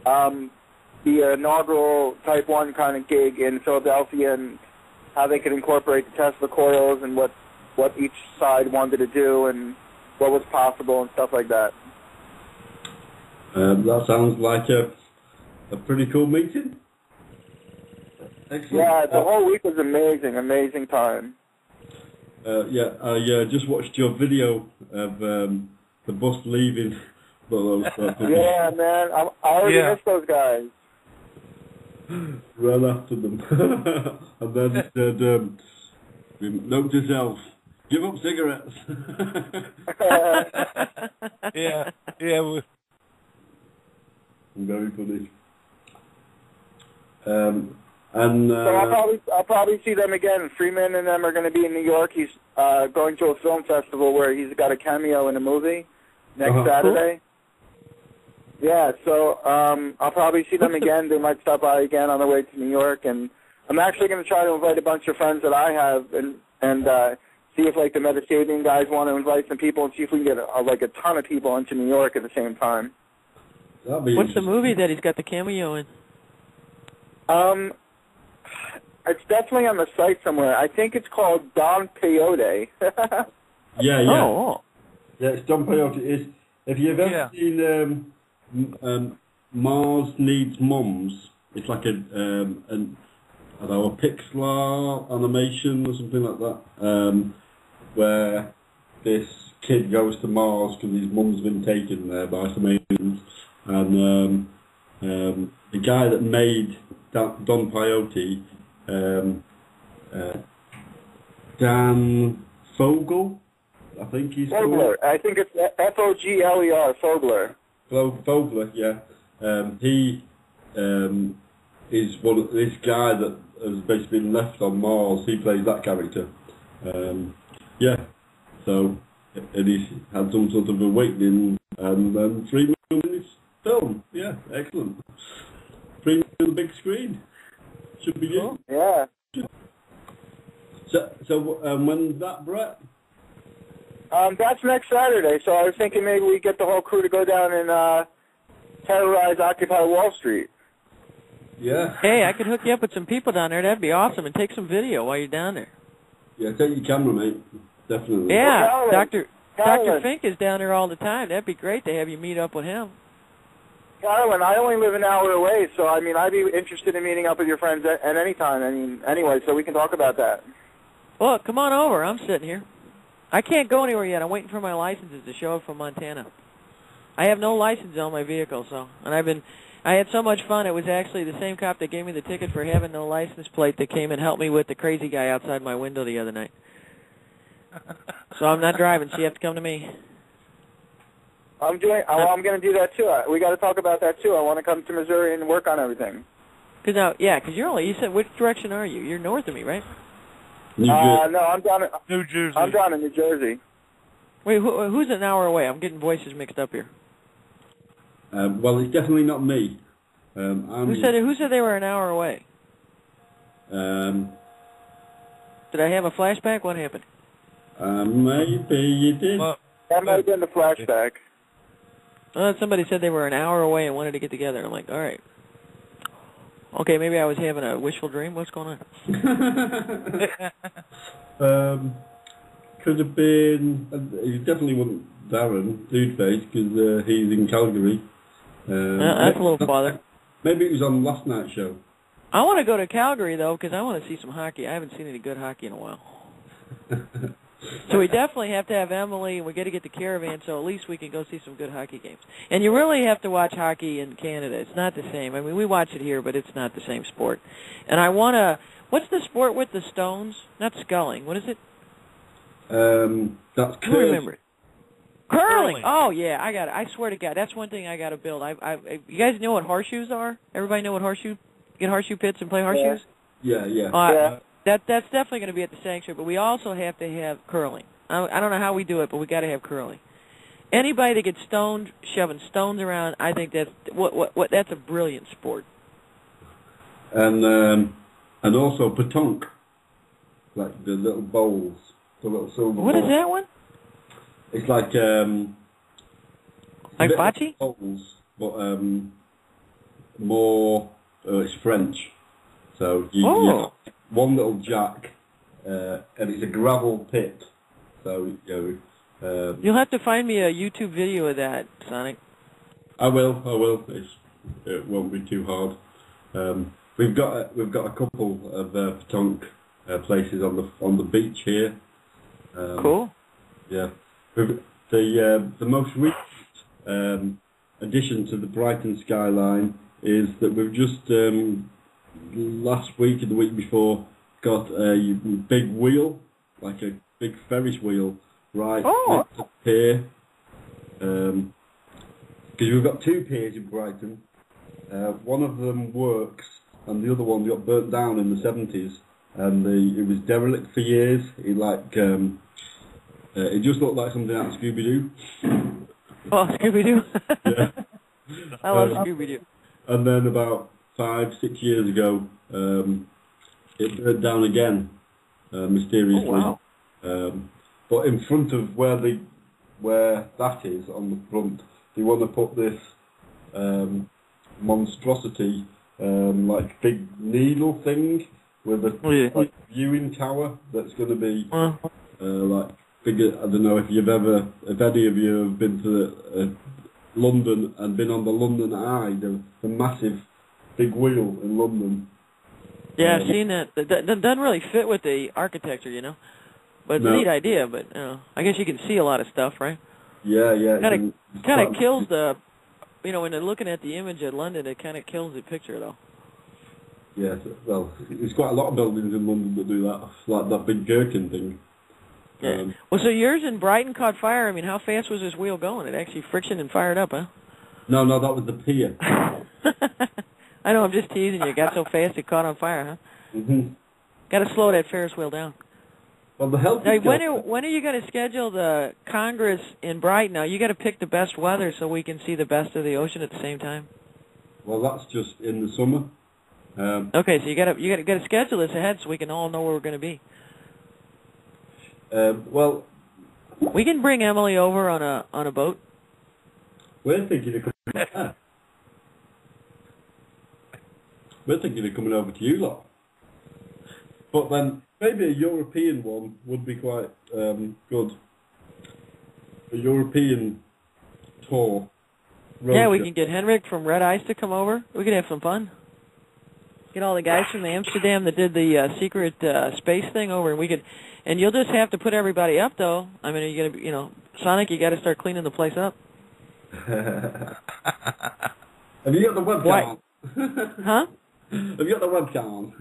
the inaugural Type 1 kind of gig in Philadelphia and how they could incorporate the Tesla coils and what each side wanted to do and what was possible and stuff like that. That sounds like a pretty cool meeting. Excellent. Yeah, the whole week was amazing, amazing time. I just watched your video of the bus leaving. Yeah, man, I already missed those guys. Ran after them. And then said, note to self, Give up cigarettes. Yeah. Very funny. So I'll probably see them again. Freeman and them are going to be in New York. He's going to a film festival where he's got a cameo in a movie next Saturday. Yeah, so I'll probably see them again. They might stop by again on the way to New York, and I'm actually going to try to invite a bunch of friends that I have and see if like the Metastabian guys want to invite some people and see if we can get a ton of people into New York at the same time. What's the movie that he's got the cameo in? It's definitely on the site somewhere. I think it's called Don Peyote. Yeah. Oh. Yeah, it's Don Peyote. If you've ever seen Mars Needs Mums, it's like a pixel art animation or something like that, where this kid goes to Mars because his mum's been taken there by some aliens, and the guy that made Don Peyote, Dan Fogel, I think he's Fogler. I think it's Fogler. Fogler. Fogler, yeah. He is this guy that has basically been left on Mars. He plays that character. Yeah. So, and he's had some sort of awakening, and 3 million in his film. Yeah, excellent. 3 million on the big screen. Should be good. Yeah. So when's that, Brett? That's next Saturday, so I was thinking maybe we get the whole crew to go down and terrorize Occupy Wall Street. Yeah. Hey, I could hook you up with some people down there. That'd be awesome. And take some video while you're down there. Yeah, take your camera, mate. Definitely. Yeah, Well, Dr. Fink is down there all the time. That'd be great to have you meet up with him. Carolyn, I only live an hour away, so I mean, I'd be interested in meeting up with your friends at any time. I mean, anyway, so we can talk about that. Well, come on over. I'm sitting here. I can't go anywhere yet. I'm waiting for my licenses to show up from Montana. I have no license on my vehicle, I had so much fun. It was actually the same cop that gave me the ticket for having no license plate that came and helped me with the crazy guy outside my window the other night. So I'm not driving, so you have to come to me. I'm going to do that too. We got to talk about that too. I want to come to Missouri and work on everything. Because you said, which direction are you? You're north of me, right? No, I'm down in New Jersey. I'm down in New Jersey. Wait, who's an hour away? I'm getting voices mixed up here. Well, it's definitely not me. Who said they were an hour away? Did I have a flashback? What happened? Maybe you did. That might have been the flashback. Somebody said they were an hour away and wanted to get together. I'm like, all right. Okay, maybe I was having a wishful dream. What's going on? Could have been. He definitely wasn't Darren Dudeface because he's in Calgary. That's a little farther. Maybe it was on last night's show. I want to go to Calgary though because I want to see some hockey. I haven't seen any good hockey in a while. So we definitely have to have Emily, and we got to get the caravan, so at least we can go see some good hockey games. And you really have to watch hockey in Canada. It's not the same. I mean, we watch it here, but it's not the same sport. And I want to... What's the sport with the stones? Not sculling. What is it? That's curling. Who remember it? Curling. Oh, yeah, I got it. I swear to God, that's one thing I got to build. You guys know what horseshoes are? Everybody know what get horseshoe pits and play horseshoes? Yeah. That's definitely going to be at the sanctuary, but we also have to have curling. I don't know how we do it, but we got to have curling. Anybody that gets stoned, shoving stones around, I think that's that's a brilliant sport. And also petanque, like the little bowls, the little silver. What bowls. Is that one? It's like bocce? Bowls, but more. It's French, so you have one little jack, and it's a gravel pit. So you'll have to find me a YouTube video of that, Sonic. I will. It won't be too hard. We've got a couple of petanque places on the beach here. Cool. Yeah. The most recent addition to the Brighton skyline is that we've just last week and the week before got a big wheel, like a big Ferris wheel right Oh. next to the pier. Because we've got two piers in Brighton. One of them works, and the other one got burnt down in the 70s, and it was derelict for years. It just looked like something out of Scooby-Doo. Oh, Scooby-Doo. Yeah. I love Scooby-Doo. And then about 5-6 years ago, it burnt down again, mysteriously. Oh, wow. But in front of where that is on the front, they want to put this monstrosity, like big needle thing with a like, viewing tower that's going to be like bigger. I don't know if any of you have been to London and been on the London Eye, the massive big wheel in London. Yeah, I've seen that. That doesn't really fit with the architecture, you know. But it's a neat idea, but I guess you can see a lot of stuff, right? Yeah. Kind of kills the, when they're looking at the image of London, it kind of kills the picture, though. Yes, well, there's quite a lot of buildings in London that do that, like that big gherkin thing. Yeah. Well, so yours in Brighton caught fire. I mean, how fast was this wheel going? It actually friction and fired up, huh? No, that was the pier. I know, I'm just teasing you. It got so fast it caught on fire, huh? Mm-hmm. Got to slow that Ferris wheel down. Well, the health. Now, when are you going to schedule the Congress in Brighton? Now, you got to pick the best weather so we can see the best of the ocean at the same time. Well, that's just in the summer. Okay, so you got to schedule this ahead so we can all know where we're going to be. Well, we can bring Emily over on a boat. We're thinking of coming over. We're thinking of coming over to you lot. But then maybe a European one would be quite good. A European tour. Yeah, we can get Henrik from Red Ice to come over. We could have some fun. Get all the guys from Amsterdam that did the secret space thing over, and we could. And you'll just have to put everybody up, though. I mean, you got to, Sonic, you got to start cleaning the place up. Have you got the webcam? Huh? Have you got the webcam?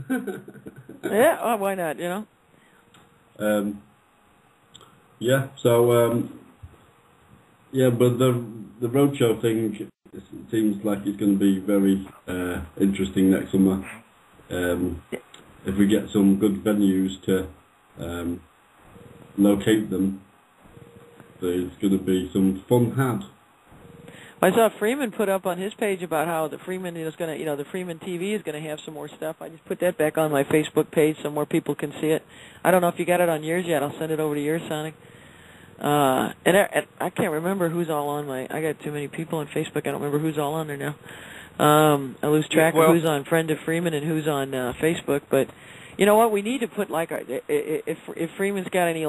Yeah, well, why not? Yeah. So yeah, but the roadshow thing seems like it's going to be very interesting next summer. If we get some good venues to locate them, there's going to be some fun had. I saw Freeman put up on his page about how the Freeman is going to, the Freeman TV is going to have some more stuff. I just put that back on my Facebook page so more people can see it. I don't know if you got it on yours yet. I'll send it over to yours, Sonic. And I can't remember who's all on I got too many people on Facebook. I don't remember who's all on there now. I lose track of who's on Friend of Freeman and who's on Facebook. But you know what? We need to put if Freeman's got any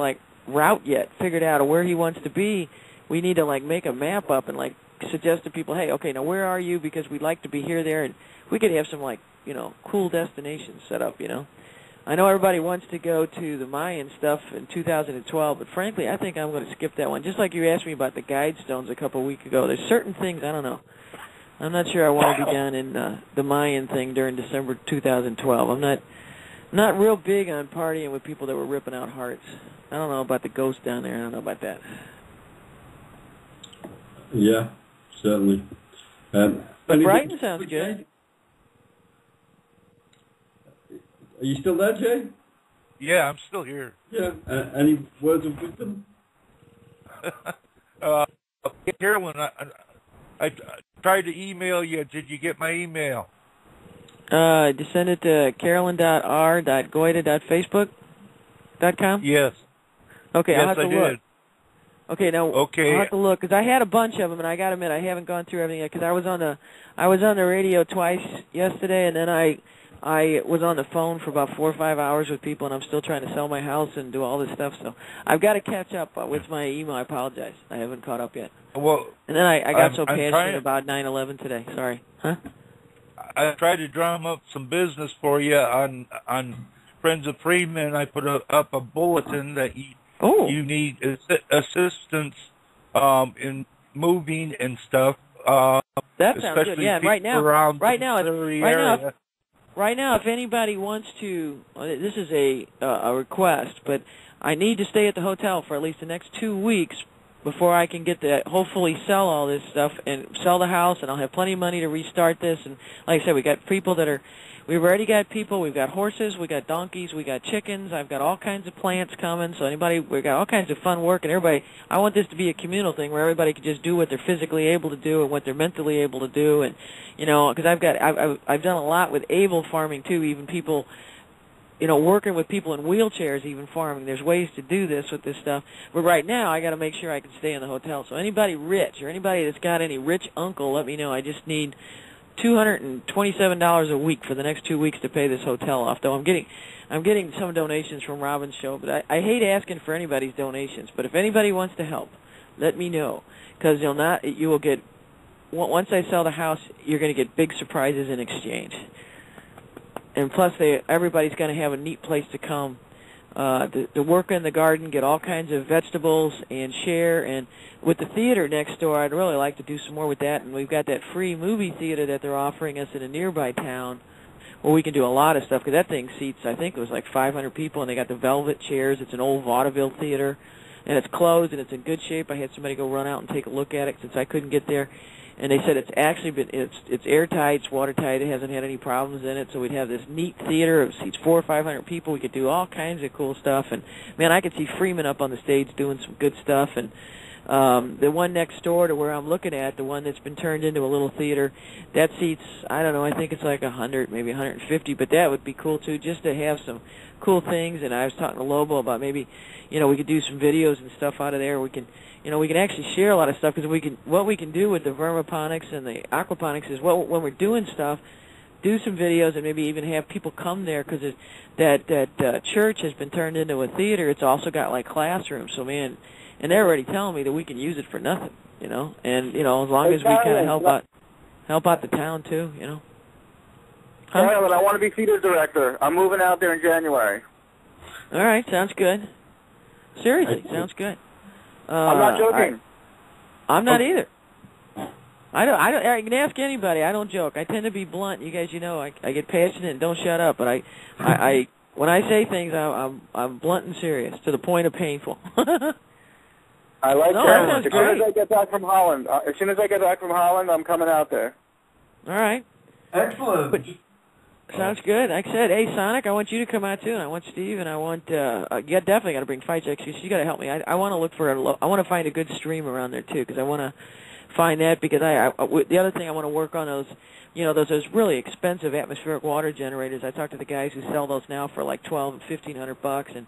route yet figured out of where he wants to be, we need to make a map up and suggest to people, hey, okay, now where are you? Because we'd like to be here, there, and we could have some cool destinations set up. I know everybody wants to go to the Mayan stuff in 2012, but frankly, I think I'm going to skip that one. Just like you asked me about the guide stones a couple of weeks ago. There's certain things, I don't know. I'm not sure I want to be down in the Mayan thing during December 2012. I'm not real big on partying with people that were ripping out hearts. I don't know about the ghosts down there. I don't know about that. Yeah, certainly. But Brighton sounds good. Are you still there, Jay? Yeah, I'm still here. Yeah. Any words of wisdom? Carolyn, I tried to email you. Did you get my email? Just send it to carolyn.r.goida.facebook.com? Yes. Okay, yes, I'll have to look. Okay, now I'll have to look because I had a bunch of them, and I got to admit I haven't gone through everything yet because I was on the radio twice yesterday, and then I was on the phone for about 4 or 5 hours with people, and I'm still trying to sell my house and do all this stuff. So I've got to catch up with my email. I apologize, I haven't caught up yet. Well, and then I got so passionate about 9/11 today. Sorry, huh? I tried to drum up some business for you on Friends of Freeman. I put up a bulletin that you need assistance in moving and stuff. That sounds good. Yeah, right now, right now, if anybody wants to, this is a request, but I need to stay at the hotel for at least the next 2 weeks before I can get hopefully sell all this stuff and sell the house, and I'll have plenty of money to restart this. And like I said, we got people we've already got people, we've got horses, we got donkeys, we got chickens, I've got all kinds of plants coming, so we've got all kinds of fun work, and everybody, I want this to be a communal thing where everybody can just do what they're physically able to do and what they're mentally able to do, and, because I've done a lot with able farming too, even people, working with people in wheelchairs, even farming. There's ways to do this with this stuff. But right now, I got to make sure I can stay in the hotel. So anybody rich or anybody that's got any rich uncle, let me know. I just need $227 a week for the next 2 weeks to pay this hotel off. Though I'm getting some donations from Robin's show, but I hate asking for anybody's donations. But if anybody wants to help, let me know, because you will get, once I sell the house, you're going to get big surprises in exchange. And plus, everybody's going to have a neat place to come to work in the garden, get all kinds of vegetables, and share. And with the theater next door, I'd really like to do some more with that. And we've got that free movie theater that they're offering us in a nearby town where we can do a lot of stuff, because that thing seats, I think it was like 500 people, and they got the velvet chairs. It's an old vaudeville theater, and it's closed, and it's in good shape. I had somebody go run out and take a look at it since I couldn't get there. And they said it's actually it's airtight, it's watertight, it hasn't had any problems in it. So we'd have this neat theater. It seats 400 or 500 people. We could do all kinds of cool stuff. And man, I could see Freeman up on the stage doing some good stuff. And the one next door to where I'm looking at, the one that's been turned into a little theater, that seats, I don't know, I think it's like 100, maybe 150. But that would be cool too, just to have some cool things. And I was talking to Lobo about maybe, we could do some videos and stuff out of there. We can actually share a lot of stuff, because what we can do with the vermiponics and the aquaponics is, when we're doing stuff, do some videos and maybe even have people come there, because that church has been turned into a theater. It's also got like classrooms, so man, and they're already telling me that we can use it for nothing, and as long as we kind of help out the town too, Huh? Yeah, but I want to be theater director. I'm moving out there in January. All right, sounds good. Seriously, sounds good. I'm not joking. I'm not either. I can ask anybody. I don't joke. I tend to be blunt. You guys, I get passionate and don't shut up. But I when I say things, I'm blunt and serious to the point of painful. I like that. As soon as I get back from Holland, I'm coming out there. All right. Excellent. Sounds good. Like I said, hey, Sonic, I want you to come out too, and I want Steve, and I want you definitely got to bring Fight Jack. You got to help me. I want to look for I want to find a good stream around there too, because I want to find that, because the other thing I want to work on those really expensive atmospheric water generators. I talked to the guys who sell those now for like $1,200 and $1,500, and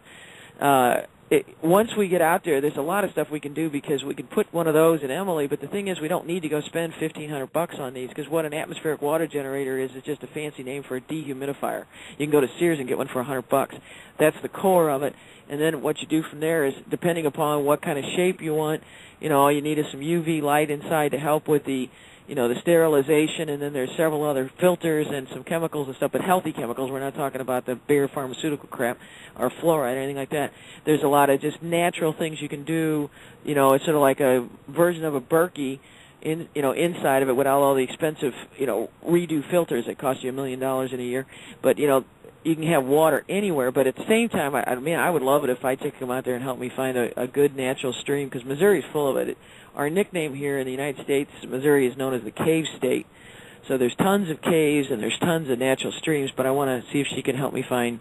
once we get out there, there's a lot of stuff we can do, because we can put one of those in Emily, but the thing is we don't need to go spend $1,500 on these, because what an atmospheric water generator is just a fancy name for a dehumidifier. You can go to Sears and get one for $100. That's the core of it, and then what you do from there is, depending upon what kind of shape you want, all you need is some UV light inside to help with the sterilization, and then there's several other filters and some chemicals and stuff, but healthy chemicals. We're not talking about the bare pharmaceutical crap or fluoride or anything like that. There's a lot of just natural things you can do. It's sort of like a version of a Berkey inside of it, without all the expensive, redo filters that cost you $1 million in a year. But, you can have water anywhere, but at the same time, I would love it if I could come out there and help me find a good natural stream, because Missouri's full of it. Our nickname here in the United States, Missouri, is known as the cave state. So there's tons of caves and there's tons of natural streams, but I want to see if she can help me find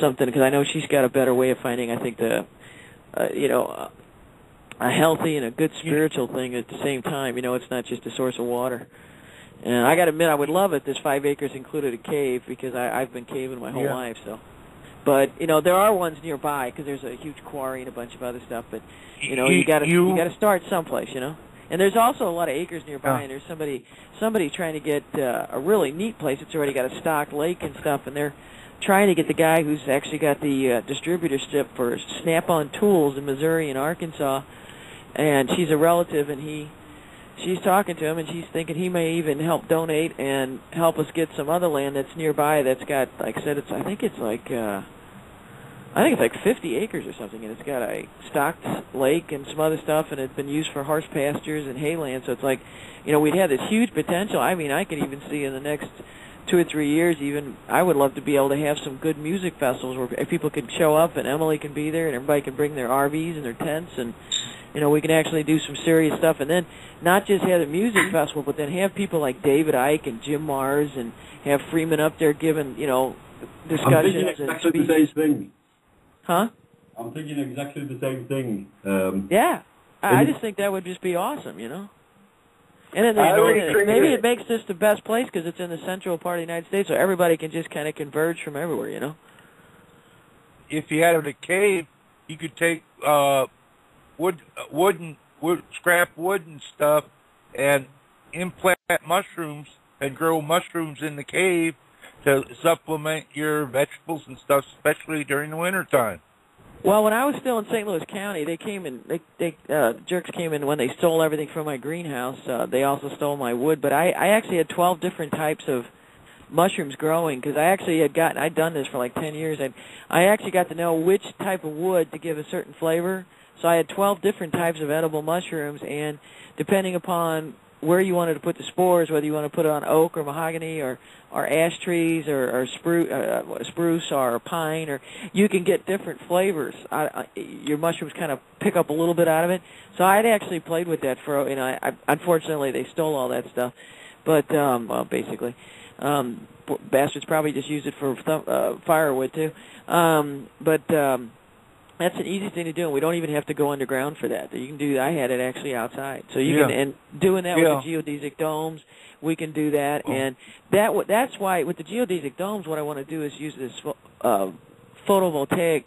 something, because I know she's got a better way of finding, I think, a healthy and a good spiritual thing at the same time. It's not just a source of water. And I got to admit, I would love it. This 5 acres included a cave, because I've been caving my whole life. So, but there are ones nearby, because there's a huge quarry and a bunch of other stuff. But you got to start someplace, And there's also a lot of acres nearby, and there's somebody trying to get a really neat place. It's already got a stocked lake and stuff, and they're trying to get the guy who's actually got the distributorship for Snap-on Tools in Missouri and Arkansas, and she's a relative, and she's talking to him, and she's thinking he may even help donate and help us get some other land that's nearby that's got, like I said, I think it's like 50 acres or something, and it's got a stocked lake and some other stuff, and it's been used for horse pastures and hayland, so it's like, we'd have this huge potential. I could even see in the next 2 or 3 years, even, I would love to be able to have some good music festivals where people can show up and Emily can be there and everybody can bring their RVs and their tents and, we can actually do some serious stuff. And then not just have the music festival, but then have people like David Icke and Jim Mars and have Freeman up there giving, discussions. I'm thinking exactly the same thing. Huh? I'm thinking exactly the same thing. Yeah. I just think that would just be awesome, And then maybe it makes this the best place because it's in the central part of the United States, so everybody can just kind of converge from everywhere, If you had a cave, you could take scrap wood and stuff, and implant mushrooms and grow mushrooms in the cave to supplement your vegetables and stuff, especially during the wintertime. Well, when I was still in St. Louis County, they came in. They jerks came in when they stole everything from my greenhouse. They also stole my wood, but I actually had 12 different types of mushrooms growing because I'd done this for like 10 years. I actually got to know which type of wood to give a certain flavor. So I had 12 different types of edible mushrooms, and depending upon where you wanted to put the spores, whether you want to put it on oak or mahogany or ash trees or spruce or pine, or you can get different flavors. Your mushrooms kind of pick up a little bit out of it. So I'd actually played with that for, unfortunately they stole all that stuff, but basically, bastards probably just used it for firewood too. That's an easy thing to do, and we don't even have to go underground for that. You can do. I had it actually outside, so you can. And doing that with the geodesic domes, we can do that, and that's why with the geodesic domes, what I want to do is use this photovoltaic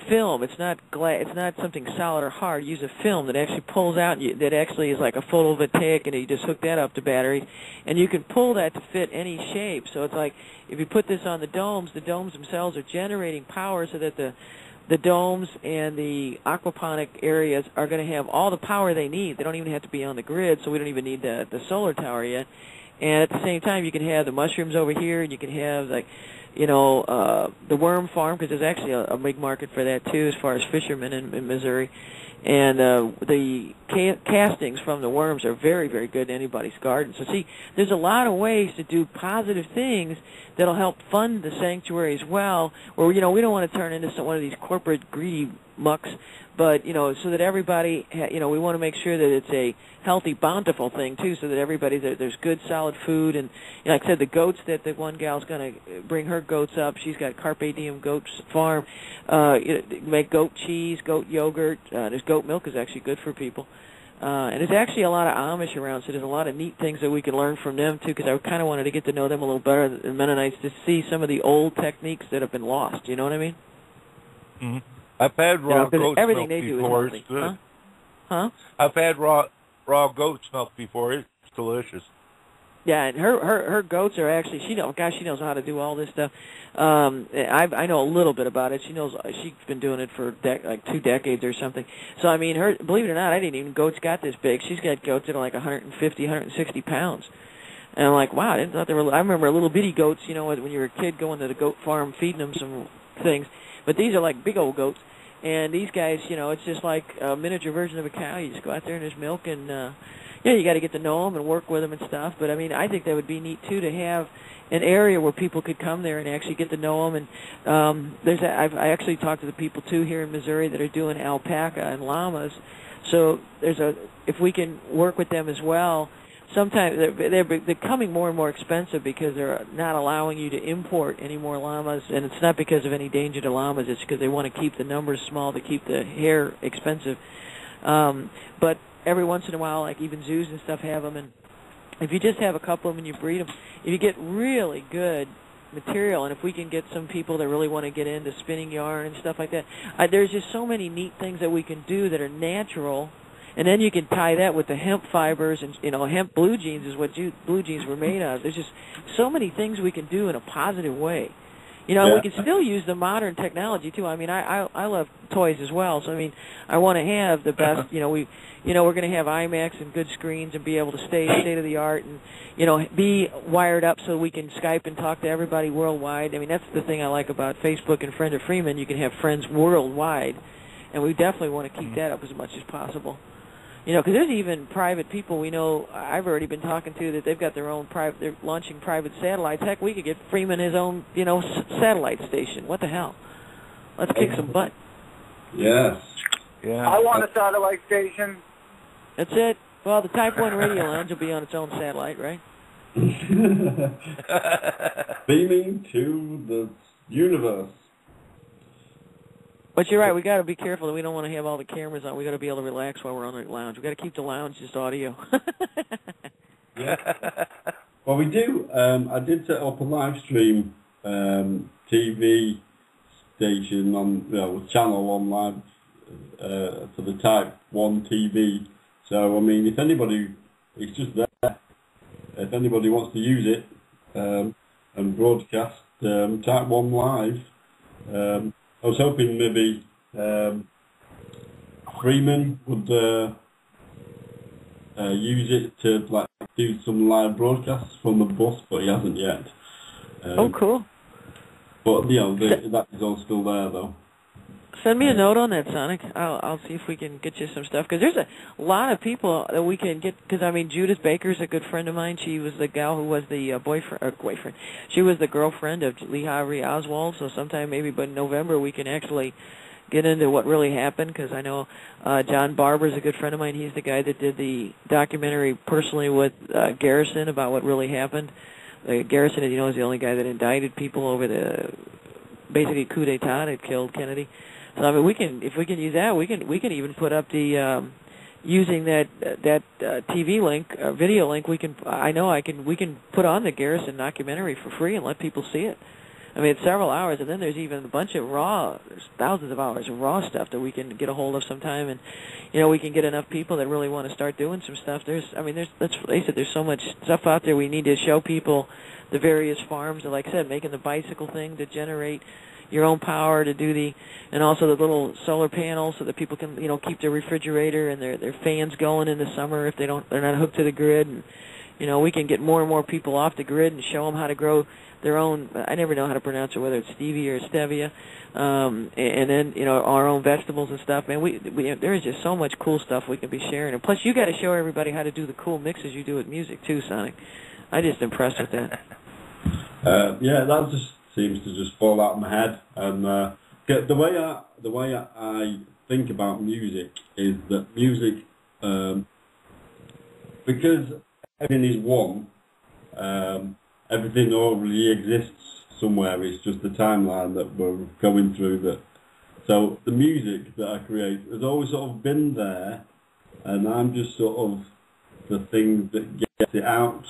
film. It's not It's not something solid or hard. Use a film that actually pulls out. That actually is like a photovoltaic, and you just hook that up to batteries, and you can pull that to fit any shape. So it's like if you put this on the domes themselves are generating power, so that the domes and the aquaponic areas are going to have all the power they need. They don't even have to be on the grid, so we don't even need the solar tower yet. And at the same time, you can have the mushrooms over here, and you can have like. The worm farm, because there's actually a big market for that too, as far as fishermen in Missouri. And the castings from the worms are very, very good in anybody's garden. So see, there's a lot of ways to do positive things that'll help fund the sanctuary as well, where, we don't want to turn into one of these corporate greedy mucks, but, so that everybody, we want to make sure that it's a healthy, bountiful thing, too, so that everybody, there's good, solid food. And, like I said, the goats that the one gal's going to bring her goats up, she's got Carpe Diem Goats Farm, make goat cheese, goat yogurt. There's goat milk is actually good for people. And there's actually a lot of Amish around, so there's a lot of neat things that we can learn from them, too, because I kind of wanted to get to know them a little better, the Mennonites, to see some of the old techniques that have been lost. You know what I mean? Mm-hmm. I've had raw goat's everything milk they do before. is healthy. Huh? I've had raw goat's milk before. It's delicious. Yeah, and her goats are actually, she knows how to do all this stuff. I know a little bit about it. She's been doing it for like 2 decades or something. So I mean, believe it or not, I didn't even goats got this big. She's got goats that are like 150, 160 pounds. And I'm like, wow, I remember little bitty goats, when you were a kid going to the goat farm feeding them some things. But these are like big old goats. And these guys, it's just like a miniature version of a cow. You just go out there and there's milk, and you got to get to know them and work with them and stuff. But I mean, I think that would be neat too, to have an area where people could come there and actually get to know them. And I actually talked to the people too here in Missouri that are doing alpaca and llamas. So if we can work with them as well. Sometimes they're becoming more and more expensive because they're not allowing you to import any more llamas, and it's not because of any danger to llamas. It's because they want to keep the numbers small, to keep the hair expensive. But every once in a while, like even zoos and stuff have them, and if you just have a couple of them and you breed them, if you get really good material, and if we can get some people that really want to get into spinning yarn and stuff like that, there's just so many neat things that we can do that are natural. And then you can tie that with the hemp fibers, and hemp blue jeans is what blue jeans were made of. There's just so many things we can do in a positive way. We can still use the modern technology too. I mean, I love toys as well. So I mean, I want to have the best. We're going to have IMAX and good screens and be able to stay state of the art, and be wired up so we can Skype and talk to everybody worldwide. I mean, that's the thing I like about Facebook and Friend of Freeman. You can have friends worldwide, and we definitely want to keep that up as much as possible. You know, because there's even private people we know I've already been talking to that they've got their own private, they're launching private satellites. Heck, we could get Freeman his own, you know, satellite station. What the hell? Let's kick some butt. Yes. Yeah. I want a satellite station. That's it. Well, the Type 1 Radio Lounge will be on its own satellite, right? Beaming to the universe. But you're right, we got to be careful that we don't want to have all the cameras on. We got to be able to relax while we're on the lounge. We got to keep the lounge just audio. Yeah. Well, we do. I did set up a live stream TV station on, channel on live for the Type 1 TV. So, I mean, if anybody, it's just there. If anybody wants to use it and broadcast Type 1 live, I was hoping maybe Freeman would use it to like do some live broadcasts from the bus, but he hasn't yet. Oh, cool. But that is all still there though. Send me a note on that, Sonic. I'll see if we can get you some stuff, because there's a lot of people that we can get. Because I mean, Judith Baker's a good friend of mine. She was the gal who was the boyfriend. She was the girlfriend of Lee Harvey Oswald. So sometime maybe, but in November we can actually get into what really happened. Because I know John Barber's a good friend of mine. He's the guy that did the documentary personally with Garrison about what really happened. Garrison, as you know, is the only guy that indicted people over the basically coup d'état that killed Kennedy. So I mean, if we can use that, we can even put up the using that TV link, video link. We can put on the Garrison documentary for free and let people see it. I mean, it's several hours, and then there's even a bunch of there's thousands of hours of raw stuff that we can get a hold of sometime, and we can get enough people that really want to start doing some stuff. Let's face it, there's so much stuff out there. We need to show people the various farms, like I said, making the bicycle thing to generate your own power to do and also the little solar panels so that people can, keep their refrigerator and their fans going in the summer if they're not hooked to the grid. And, we can get more and more people off the grid and show them how to grow their own, I never know how to pronounce it, whether it's stevia or stevia, and then, our own vegetables and stuff. Man, there is just so much cool stuff we can be sharing. And plus, you got to show everybody how to do the cool mixes you do with music too, Sonic. I'm just impressed with that. That just seems to just fall out of my head. And the way I think about music is that music, because everything is one, everything already exists somewhere. It's just the timeline that we're going through. So the music that I create has always sort of been there, and I'm just sort of the thing that gets it out.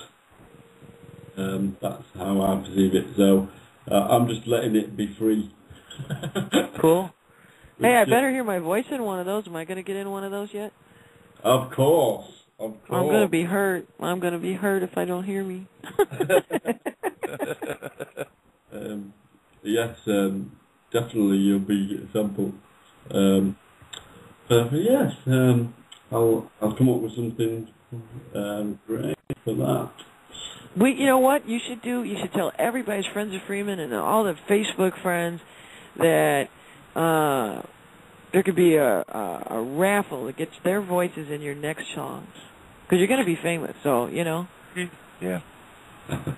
That's how I perceive it. So I'm just letting it be free. Cool. Hey, I better hear my voice in one of those. Am I going to get in one of those yet? Of course. I'm going to be hurt. I'm going to be hurt if I don't hear me. Yes, definitely you'll be sampled. Yes, I'll come up with something great for that. You know what you should do? You should tell everybody's friends of Freeman and all the Facebook friends that there could be a raffle that gets their voices in your next songs, because you're going to be famous. So Yeah.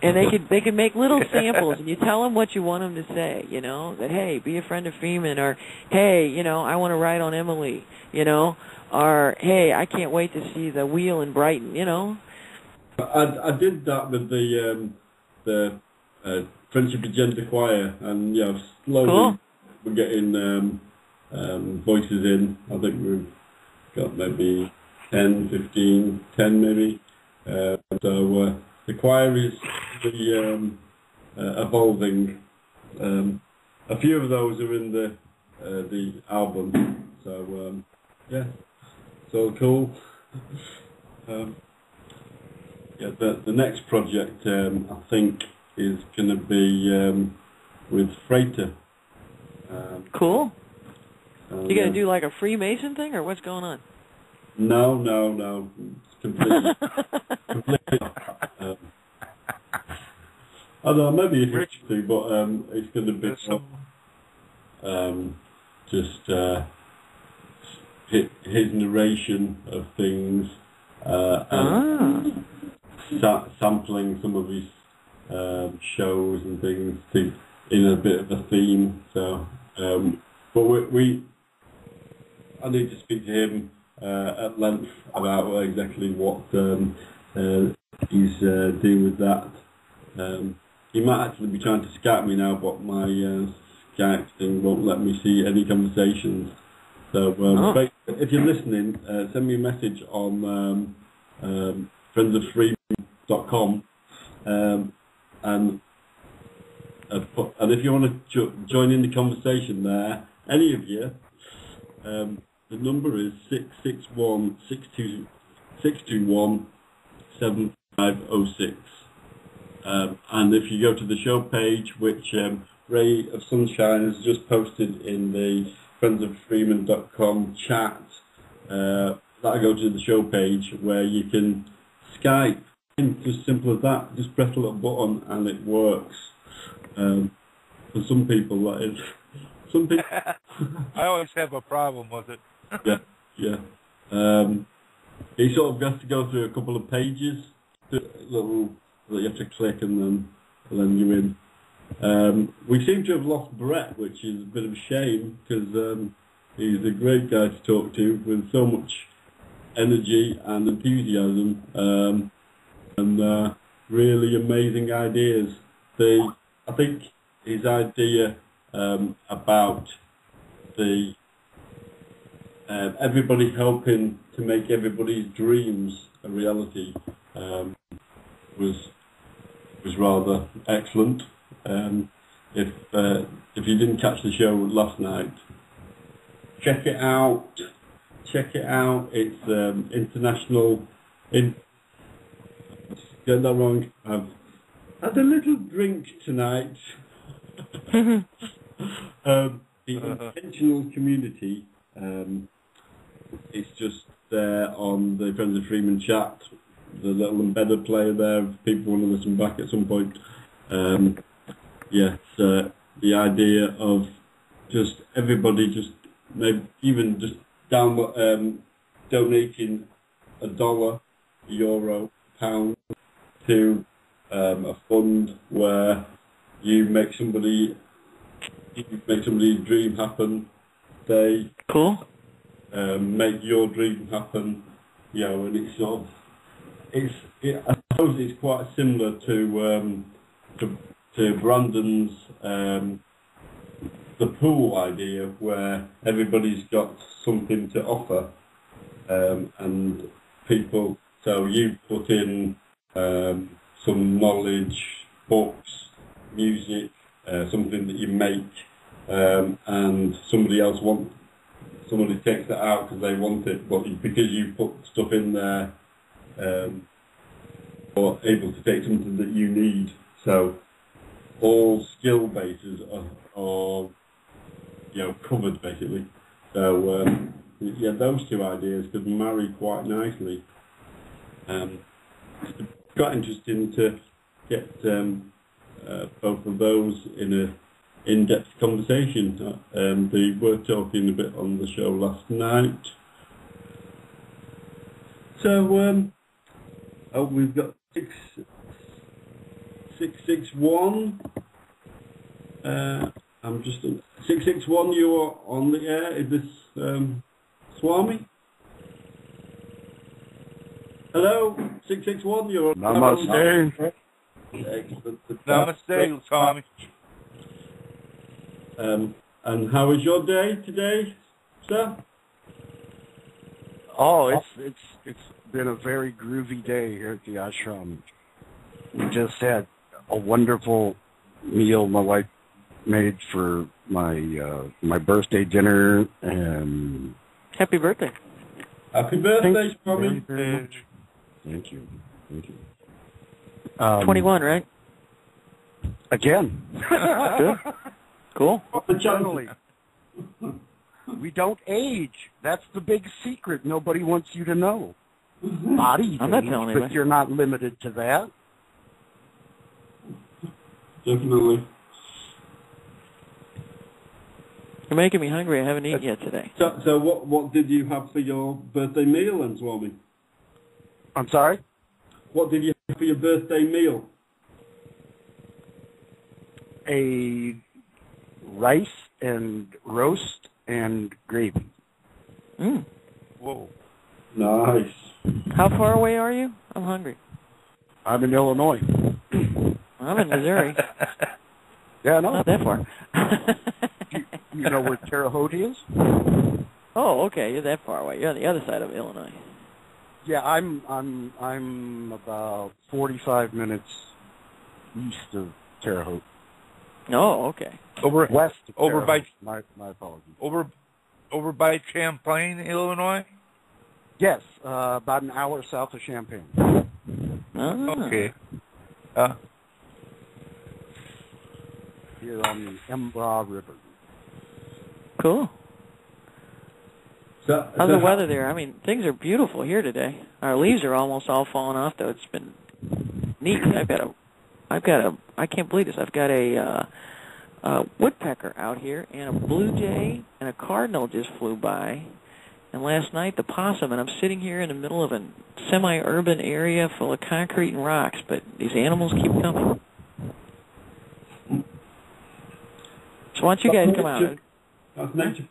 And they could make little samples, and you tell them what you want them to say. That hey, be a friend of Freeman, or hey, I want to ride on Emily, or hey, I can't wait to see the Wheel in Brighton, I did that with the Friendship Agenda Choir, and slowly cool. We're getting voices in. I think we've got maybe 10, 15, 10 maybe. So the choir is evolving. A few of those are in the album. So so cool. The next project I think is going to be with Freighter. Cool. You going to do like a Freemason thing, or what's going on? No. It's completely. I don't know, maybe if it's to, but it's going to be just his narration of things, and sampling some of his shows and things in a bit of a theme. So, but I need to speak to him at length about exactly what he's doing with that. He might actually be trying to Skype me now, but my Skype thing won't let me see any conversations. So, but if you're listening, send me a message on friendsoffreedom.com, and if you want to join in the conversation there, any of you, the number is 661-621-7506. And if you go to the show page, which Ray of Sunshine has just posted in the friendsoffreeman.com chat, that'll go to the show page where you can Skype. Just simple as that. Just press a little button and it works. For some people, that is. Some people. I always have a problem with it. Yeah. He sort of has to go through a couple of pages, little that you have to click and then you're in. We seem to have lost Brett, which is a bit of a shame because he's a great guy to talk to with so much energy and enthusiasm and really amazing ideas. I think his idea about the everybody helping to make everybody's dreams a reality was rather excellent. If you didn't catch the show last night, check it out. It's international. Get that wrong. I've had a little drink tonight. The intentional community. It's just there on the Friends of Freeman chat. The little embedded player there. If people want to listen back at some point. The idea of just everybody just maybe even just donating $1, €1, £1 to a fund where you make somebody's dream happen. They make your dream happen. And it's sort of I suppose it's quite similar to Brandon's the pool idea, where everybody's got something to offer, and people. So you put in some knowledge, books, music, something that you make, and somebody takes that out because they want it, but because you put stuff in there, or able to take something that you need. So all skill bases are covered basically. So those two ideas could marry quite nicely. It's quite interesting to get both of those in a in-depth conversation. They were talking a bit on the show last night. So we've got 661. I'm just 661. You are on the air. Is this Swami? Hello, 661. You're on. Namaste. Excellent. Namaste, Tommy. And how was your day today, sir? Oh, it's been a very groovy day here at the ashram. We just had a wonderful meal my wife made for my birthday dinner, and Happy birthday. Happy birthday, Swami. Thank you. 21, right? Again. Good. Cool. Totally. We don't age. That's the big secret nobody wants you to know. Body I'm not age, telling but anybody. you're not limited to that. Definitely. You're making me hungry. I haven't eaten yet today. So what did you have for your birthday meal, then, Swami? I'm sorry? What did you have for your birthday meal? A rice and roast and gravy. Mm. Whoa. Nice. How far away are you? I'm hungry. I'm in Illinois. I'm in Missouri. Yeah, no. Not that far. You know where Terre Haute is? Oh, okay. You're that far away. You're on the other side of Illinois. Yeah, I'm about 45 minutes east of Terre Haute. Oh, okay. West of over Terre by Haute. My apologies. over by Champlain, Illinois. Yes, about an hour south of Champaign. Ah. Okay. Here on the Embra River. Cool. So, How's the weather there? I mean, things are beautiful here today. Our leaves are almost all falling off, though. It's been neat. I can't believe this. I've got a woodpecker out here, and a blue jay, and a cardinal just flew by. And last night, the possum, and I'm sitting here in the middle of a semi-urban area full of concrete and rocks, but these animals keep coming. So why don't you guys come out? That's nature.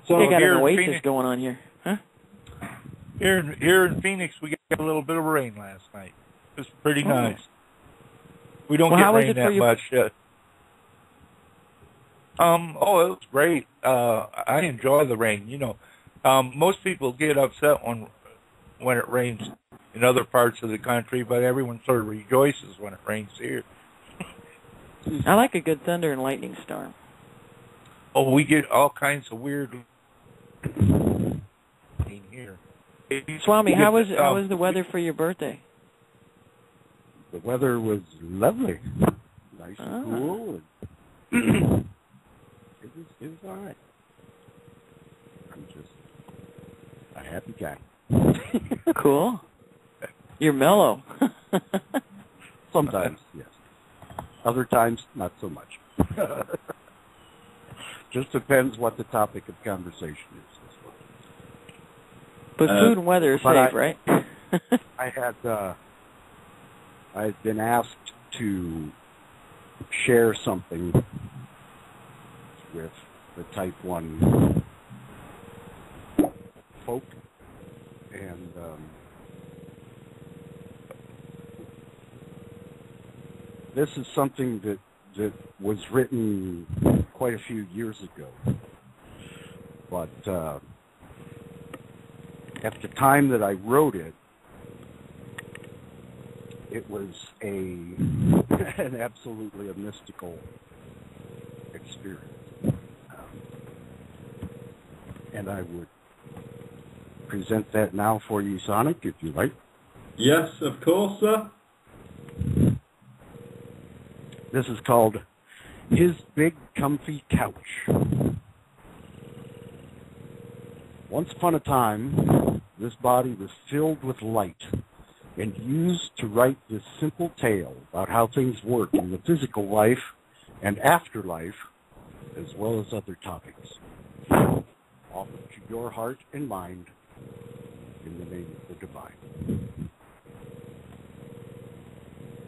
So they got here an in oasis Phoenix, going on here. Huh? Here in Phoenix, we got a little bit of rain last night. It was pretty nice. We don't get rain that much. It was great. I enjoy the rain. You know, most people get upset when it rains in other parts of the country, but everyone sort of rejoices when it rains here. I like a good thunder and lightning storm. Oh, we get all kinds of weird in here. Swami, how was the weather for your birthday? The weather was lovely, nice and cool. And it was all right. I'm just a happy guy. Cool. You're mellow. Sometimes, yes. Other times, not so much. Just depends what the topic of conversation is. But food and weather is safe, right? I had been asked to share something with the Type 1 folk, and this is something that was written quite a few years ago, but at the time that I wrote it, it was an absolutely a mystical experience. And I would present that now for you, Sonic, if you like. Yes, of course, sir. This is called His Big Comfy Couch. Once upon a time, this body was filled with light and used to write this simple tale about how things work in the physical life and afterlife, as well as other topics. Offered to your heart and mind in the name of the divine.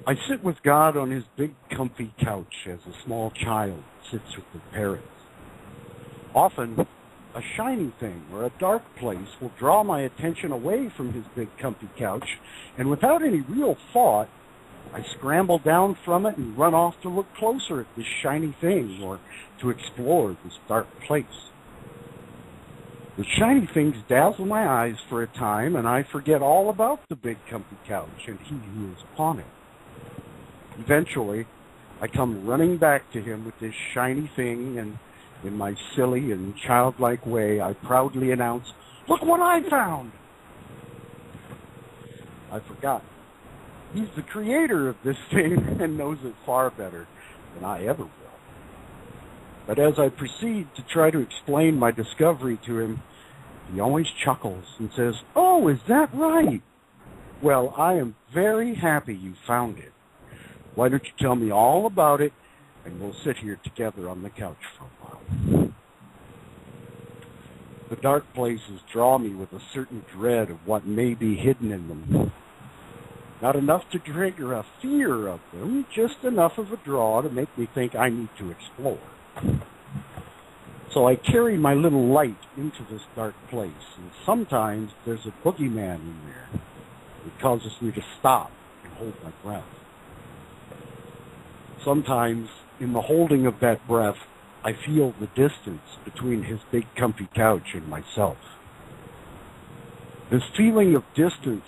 I sit with God on his big comfy couch as a small child sits with their parents. Often, a shiny thing or a dark place will draw my attention away from his big comfy couch, and without any real thought, I scramble down from it and run off to look closer at this shiny thing or to explore this dark place. The shiny things dazzle my eyes for a time, and I forget all about the big comfy couch and he who is upon it. Eventually, I come running back to him with this shiny thing, and in my silly and childlike way, I proudly announce, "Look what I found!" I forgot. He's the creator of this thing and knows it far better than I ever will. But as I proceed to try to explain my discovery to him, he always chuckles and says, "Oh, is that right? Well, I am very happy you found it. Why don't you tell me all about it and we'll sit here together on the couch for a while. The dark places draw me with a certain dread of what may be hidden in them. Not enough to trigger a fear of them, just enough of a draw to make me think I need to explore. So I carry my little light into this dark place, and sometimes there's a boogeyman in there. It causes me to stop and hold my breath. Sometimes, in the holding of that breath, I feel the distance between his big comfy couch and myself. This feeling of distance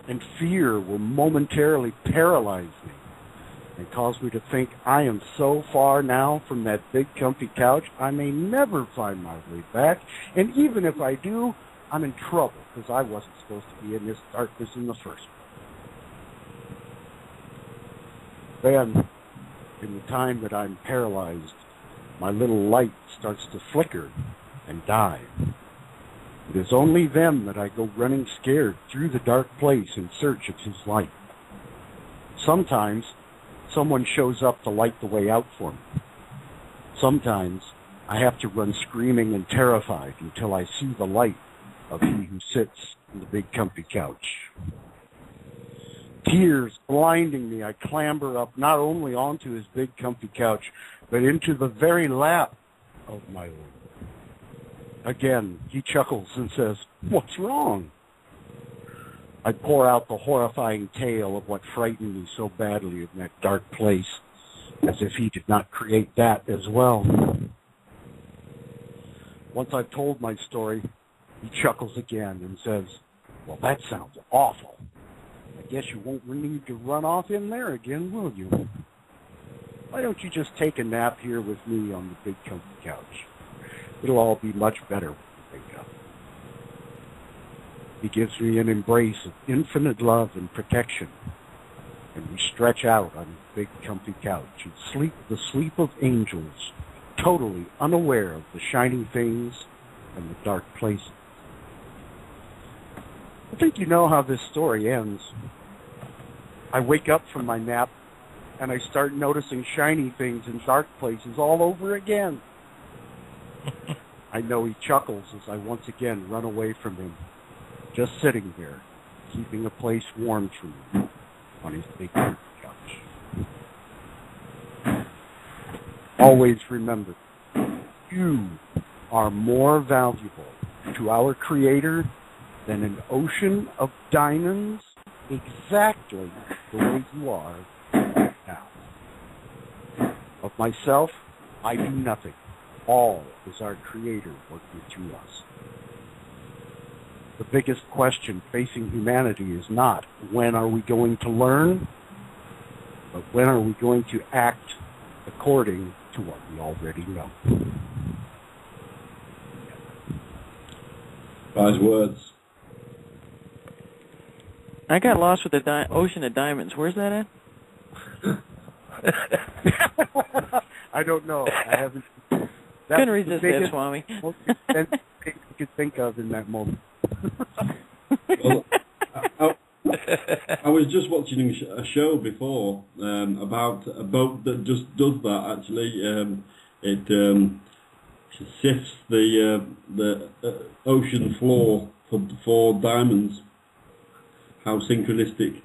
and fear will momentarily paralyze me and cause me to think I am so far now from that big comfy couch, I may never find my way back, and even if I do, I'm in trouble because I wasn't supposed to be in this darkness in the first place. Then, in the time that I'm paralyzed, my little light starts to flicker and die. It is only then that I go running scared through the dark place in search of his light. Sometimes, someone shows up to light the way out for me. Sometimes, I have to run screaming and terrified until I see the light of he who sits on the big comfy couch. Tears blinding me, I clamber up not only onto his big comfy couch, but into the very lap of my Lord. Again, he chuckles and says, "What's wrong?" I pour out the horrifying tale of what frightened me so badly in that dark place, as if he did not create that as well. Once I've told my story, he chuckles again and says, "Well, that sounds awful. I guess you won't need to run off in there again, will you? Why don't you just take a nap here with me on the big comfy couch? It'll all be much better when you wake up." He gives me an embrace of infinite love and protection, and we stretch out on the big comfy couch and sleep the sleep of angels, totally unaware of the shining things and the dark places. I think you know how this story ends. I wake up from my nap, and I start noticing shiny things in dark places all over again. I know he chuckles as I once again run away from him, just sitting there, keeping a place warm for me on his big couch. Always remember, you are more valuable to our Creator than an ocean of diamonds, exactly the way you are now. Of myself, I do nothing. All is our Creator working through us. The biggest question facing humanity is not when are we going to learn, but when are we going to act according to what we already know. Wise words. I got lost with the ocean of diamonds. Where's that at? I don't know. I haven't. Couldn't resist that, Swami. Most expensive thing you could think of in that moment. Well, I was just watching a show before about a boat that just does that. Actually, it sifts the ocean floor for diamonds. How synchronistic!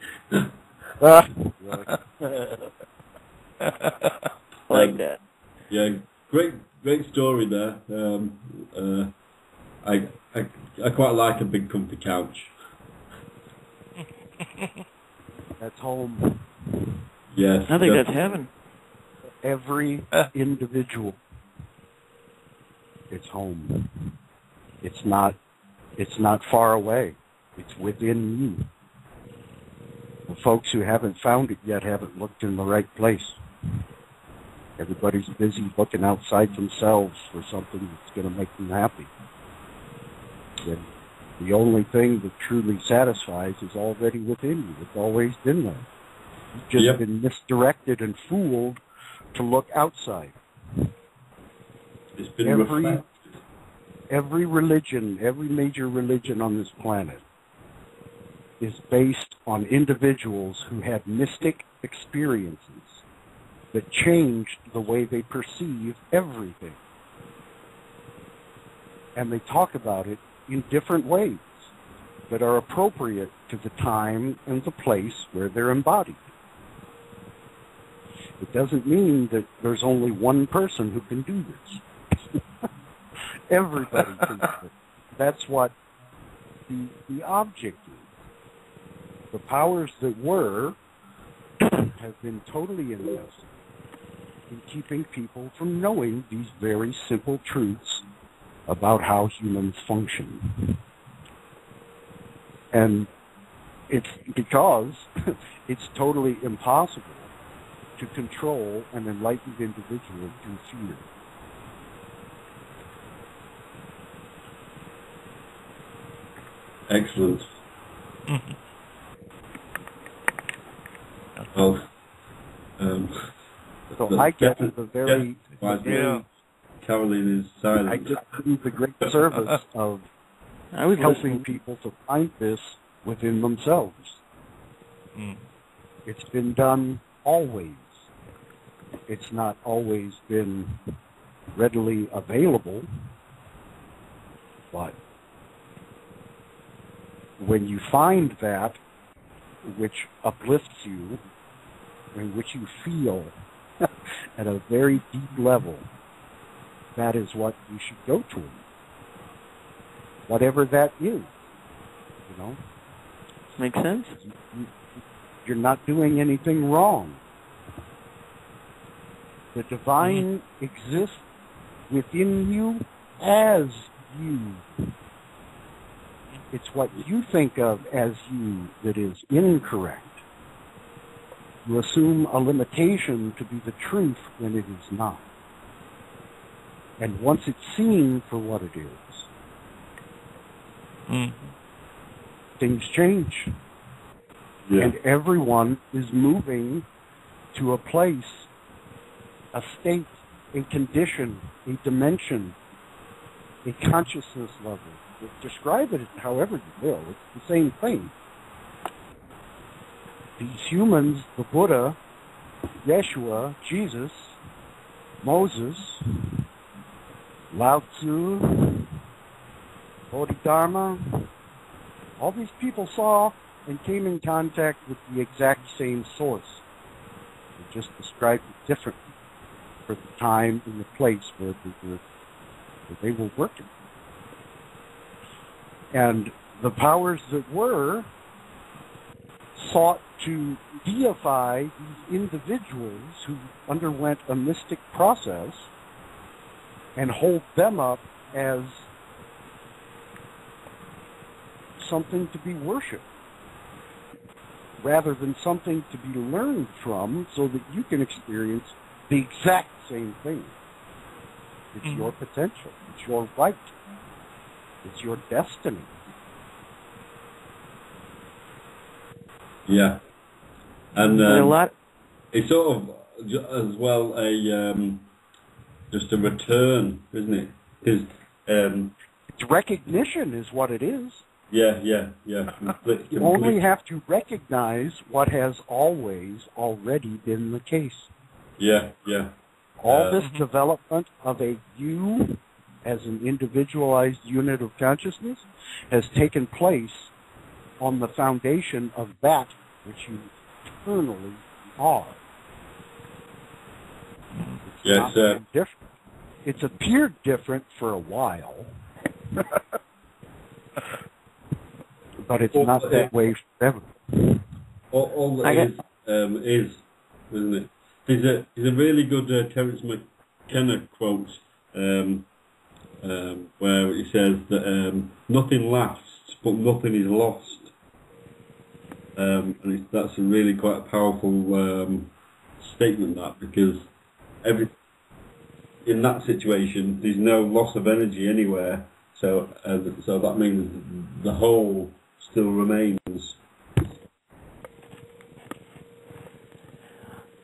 Like that. Yeah, great story there. I quite like a big comfy couch. That's home. Yes. I think that's heaven. Every individual. It's home. It's not far away. It's within you. The folks who haven't found it yet haven't looked in the right place. Everybody's busy looking outside themselves for something that's going to make them happy. And the only thing that truly satisfies is already within you. It's always been there. You've just been misdirected and fooled to look outside. It's been every religion, every major religion on this planet is based on individuals who had mystic experiences that changed the way they perceive everything. And they talk about it in different ways that are appropriate to the time and the place where they're embodied. It doesn't mean that there's only one person who can do this. Everybody can do it. That's what the object is. The powers that were have been totally invested in keeping people from knowing these very simple truths about how humans function. And it's because it's totally impossible to control an enlightened individual through fear. Excellent. Well, so I get the very Caroline is silent. I just do the great service of helping people to find this within themselves. It's been done always. It's not always been readily available, but when you find that which uplifts you, and which you feel at a very deep level, that is what you should go toward. Whatever that is, you know. Makes sense. You're not doing anything wrong. The divine exists within you as you. It's what you think of as you that is incorrect. You assume a limitation to be the truth when it is not. And once it's seen for what it is, things change. Yeah. And everyone is moving to a place, a state, a condition, a dimension, a consciousness level. Describe it however you will. It's the same thing. These humans, the Buddha, Yeshua, Jesus, Moses, Lao Tzu, Bodhidharma, all these people saw and came in contact with the exact same source. They just described it differently for the time and the place where they were working. And the powers that were sought to deify these individuals who underwent a mystic process and hold them up as something to be worshipped rather than something to be learned from so that you can experience the exact same thing. It's your potential. It's your right. It's your destiny. Yeah. And a lot. It's sort of as well just a return, isn't it? It's recognition is what it is. Yeah. You only have to recognize what has always already been the case. Yeah. All this development of a you as an individualized unit of consciousness has taken place on the foundation of that which you eternally are. It's not different. It's appeared different for a while, but it's not that way forever. All that is, isn't it? There's a really good Terence McKenna quote where he says that nothing lasts, but nothing is lost. And that's a really quite a powerful statement, that, because in that situation there's no loss of energy anywhere, so that means the whole still remains.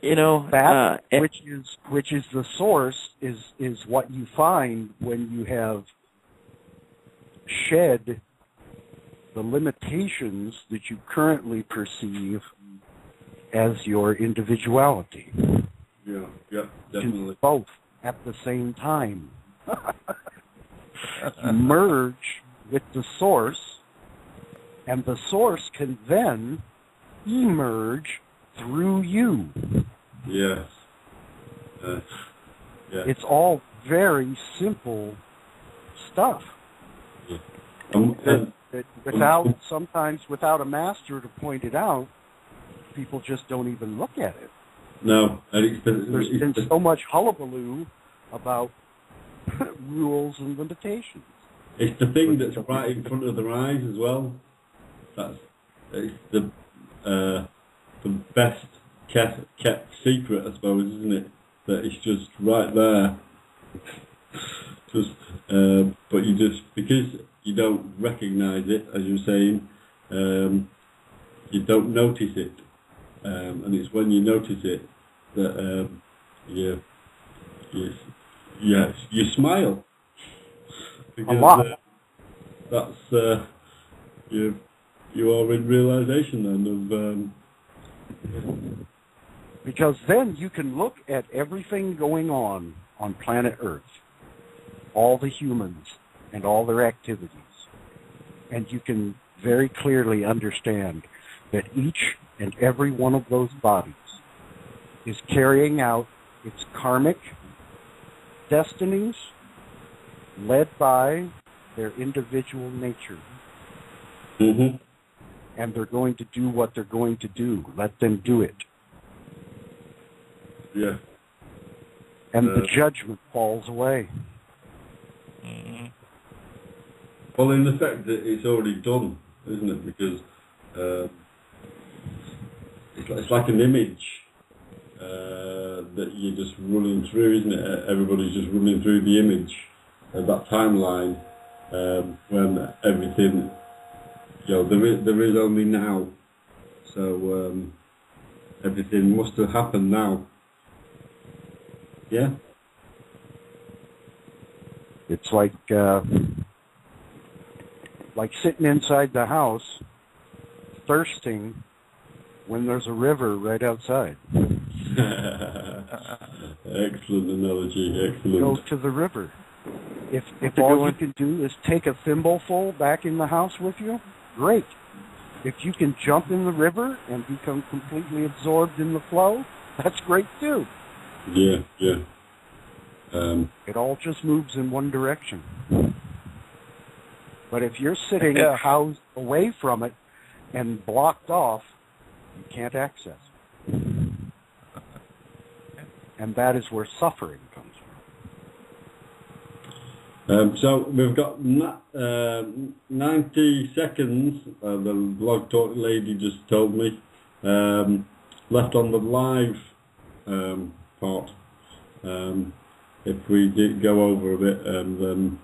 You know, that which is the source is what you find when you have shed the limitations that you currently perceive as your individuality. Yeah, You definitely. can both at the same time. You merge with the source, and the source can then emerge through you. Yes. Yeah. It's all very simple stuff. Yeah. Sometimes without a master to point it out, people just don't even look at it. No, and There's been so much hullabaloo about rules and limitations. it's the thing that's right in front of their eyes as well. It's the best kept secret, I suppose, isn't it? That it's just right there. But because you don't recognise it, as you're saying, you don't notice it, and it's when you notice it that you smile. Because, a lot. That's you are in realisation then of. Because then you can look at everything going on planet Earth, all the humans and all their activities, and you can very clearly understand that each and every one of those bodies is carrying out its karmic destinies led by their individual nature. Mm-hmm. And they're going to do what they're going to do. Let them do it. Yeah. And the judgment falls away. Mm-hmm. Well, in the fact that it's already done, isn't it? Because it's like an image that you're just running through, isn't it? Everybody's just running through the image of that timeline when everything, there is only now. So everything must have happened now. Yeah. It's like sitting inside the house, thirsting, when there's a river right outside. Excellent analogy. Excellent. Go to the river. If all you can do is take a thimbleful back in the house with you, great. If you can jump in the river and become completely absorbed in the flow, that's great too. Yeah. It all just moves in one direction. But if you're sitting housed away from it and blocked off, you can't access it. And that is where suffering comes from. So we've got 90 seconds, the blog talk lady just told me, left on the live part. If we did go over a bit, then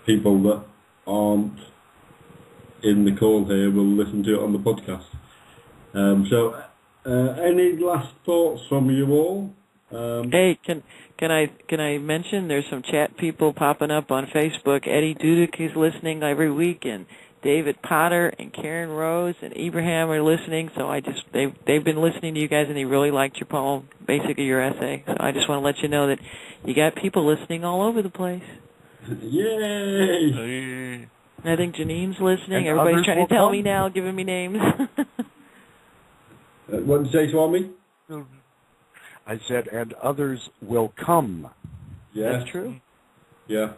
people that aren't in the call here will listen to it on the podcast. Any last thoughts from you all? Hey, can I mention there's some chat people popping up on Facebook. Eddie Dudek is listening every week, and David Potter and Karen Rose and Abraham are listening. So they've been listening to you guys, and they really liked your poem, basically your essay. So I just want to let you know that you got people listening all over the place. Yay! I think Janine's listening. And everybody's trying to tell come. me now, giving me names. What did you say, Swami? I said, and others will come. Yeah. That's true. Yeah.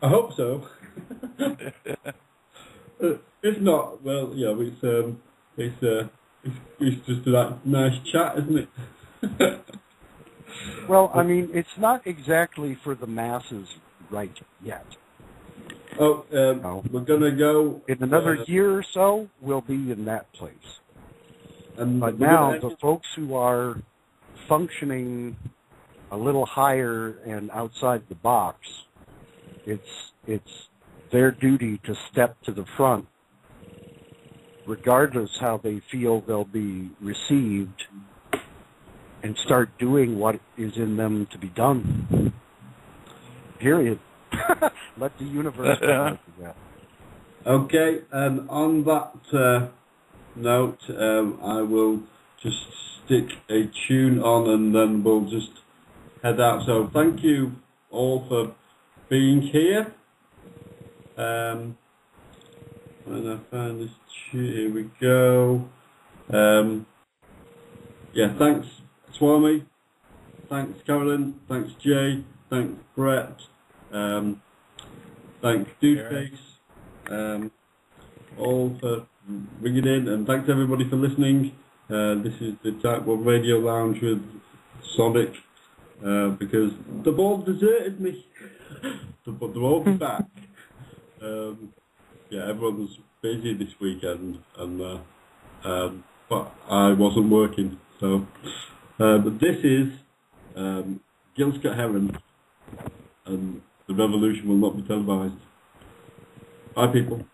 I hope so. If not, well, yeah, it's just a nice chat, isn't it? Well, I mean, it's not exactly for the masses right yet. Oh, No. we're gonna go In another year or so, we'll be in that place. and But we're now, gonna- the folks who are functioning a little higher and outside the box, it's their duty to step to the front, regardless how they feel they'll be received, and start doing what is in them to be done. Period. Let the universe come out of that. Okay, and on that note, I will just stick a tune on and then we'll just head out. So thank you all for being here. When I find this tune, here we go. Yeah, thanks Swami, thanks Carolyn, thanks Jay, thanks Brett, thanks Dudeface, all for ringing in, and thanks everybody for listening. This is the Type 1 Radio Lounge with Sonic, because the ball deserted me, but they're all back. Yeah, everyone's busy this weekend, and but I wasn't working, so. But this is Gil Scott Heron, and the revolution will not be televised. Bye, people.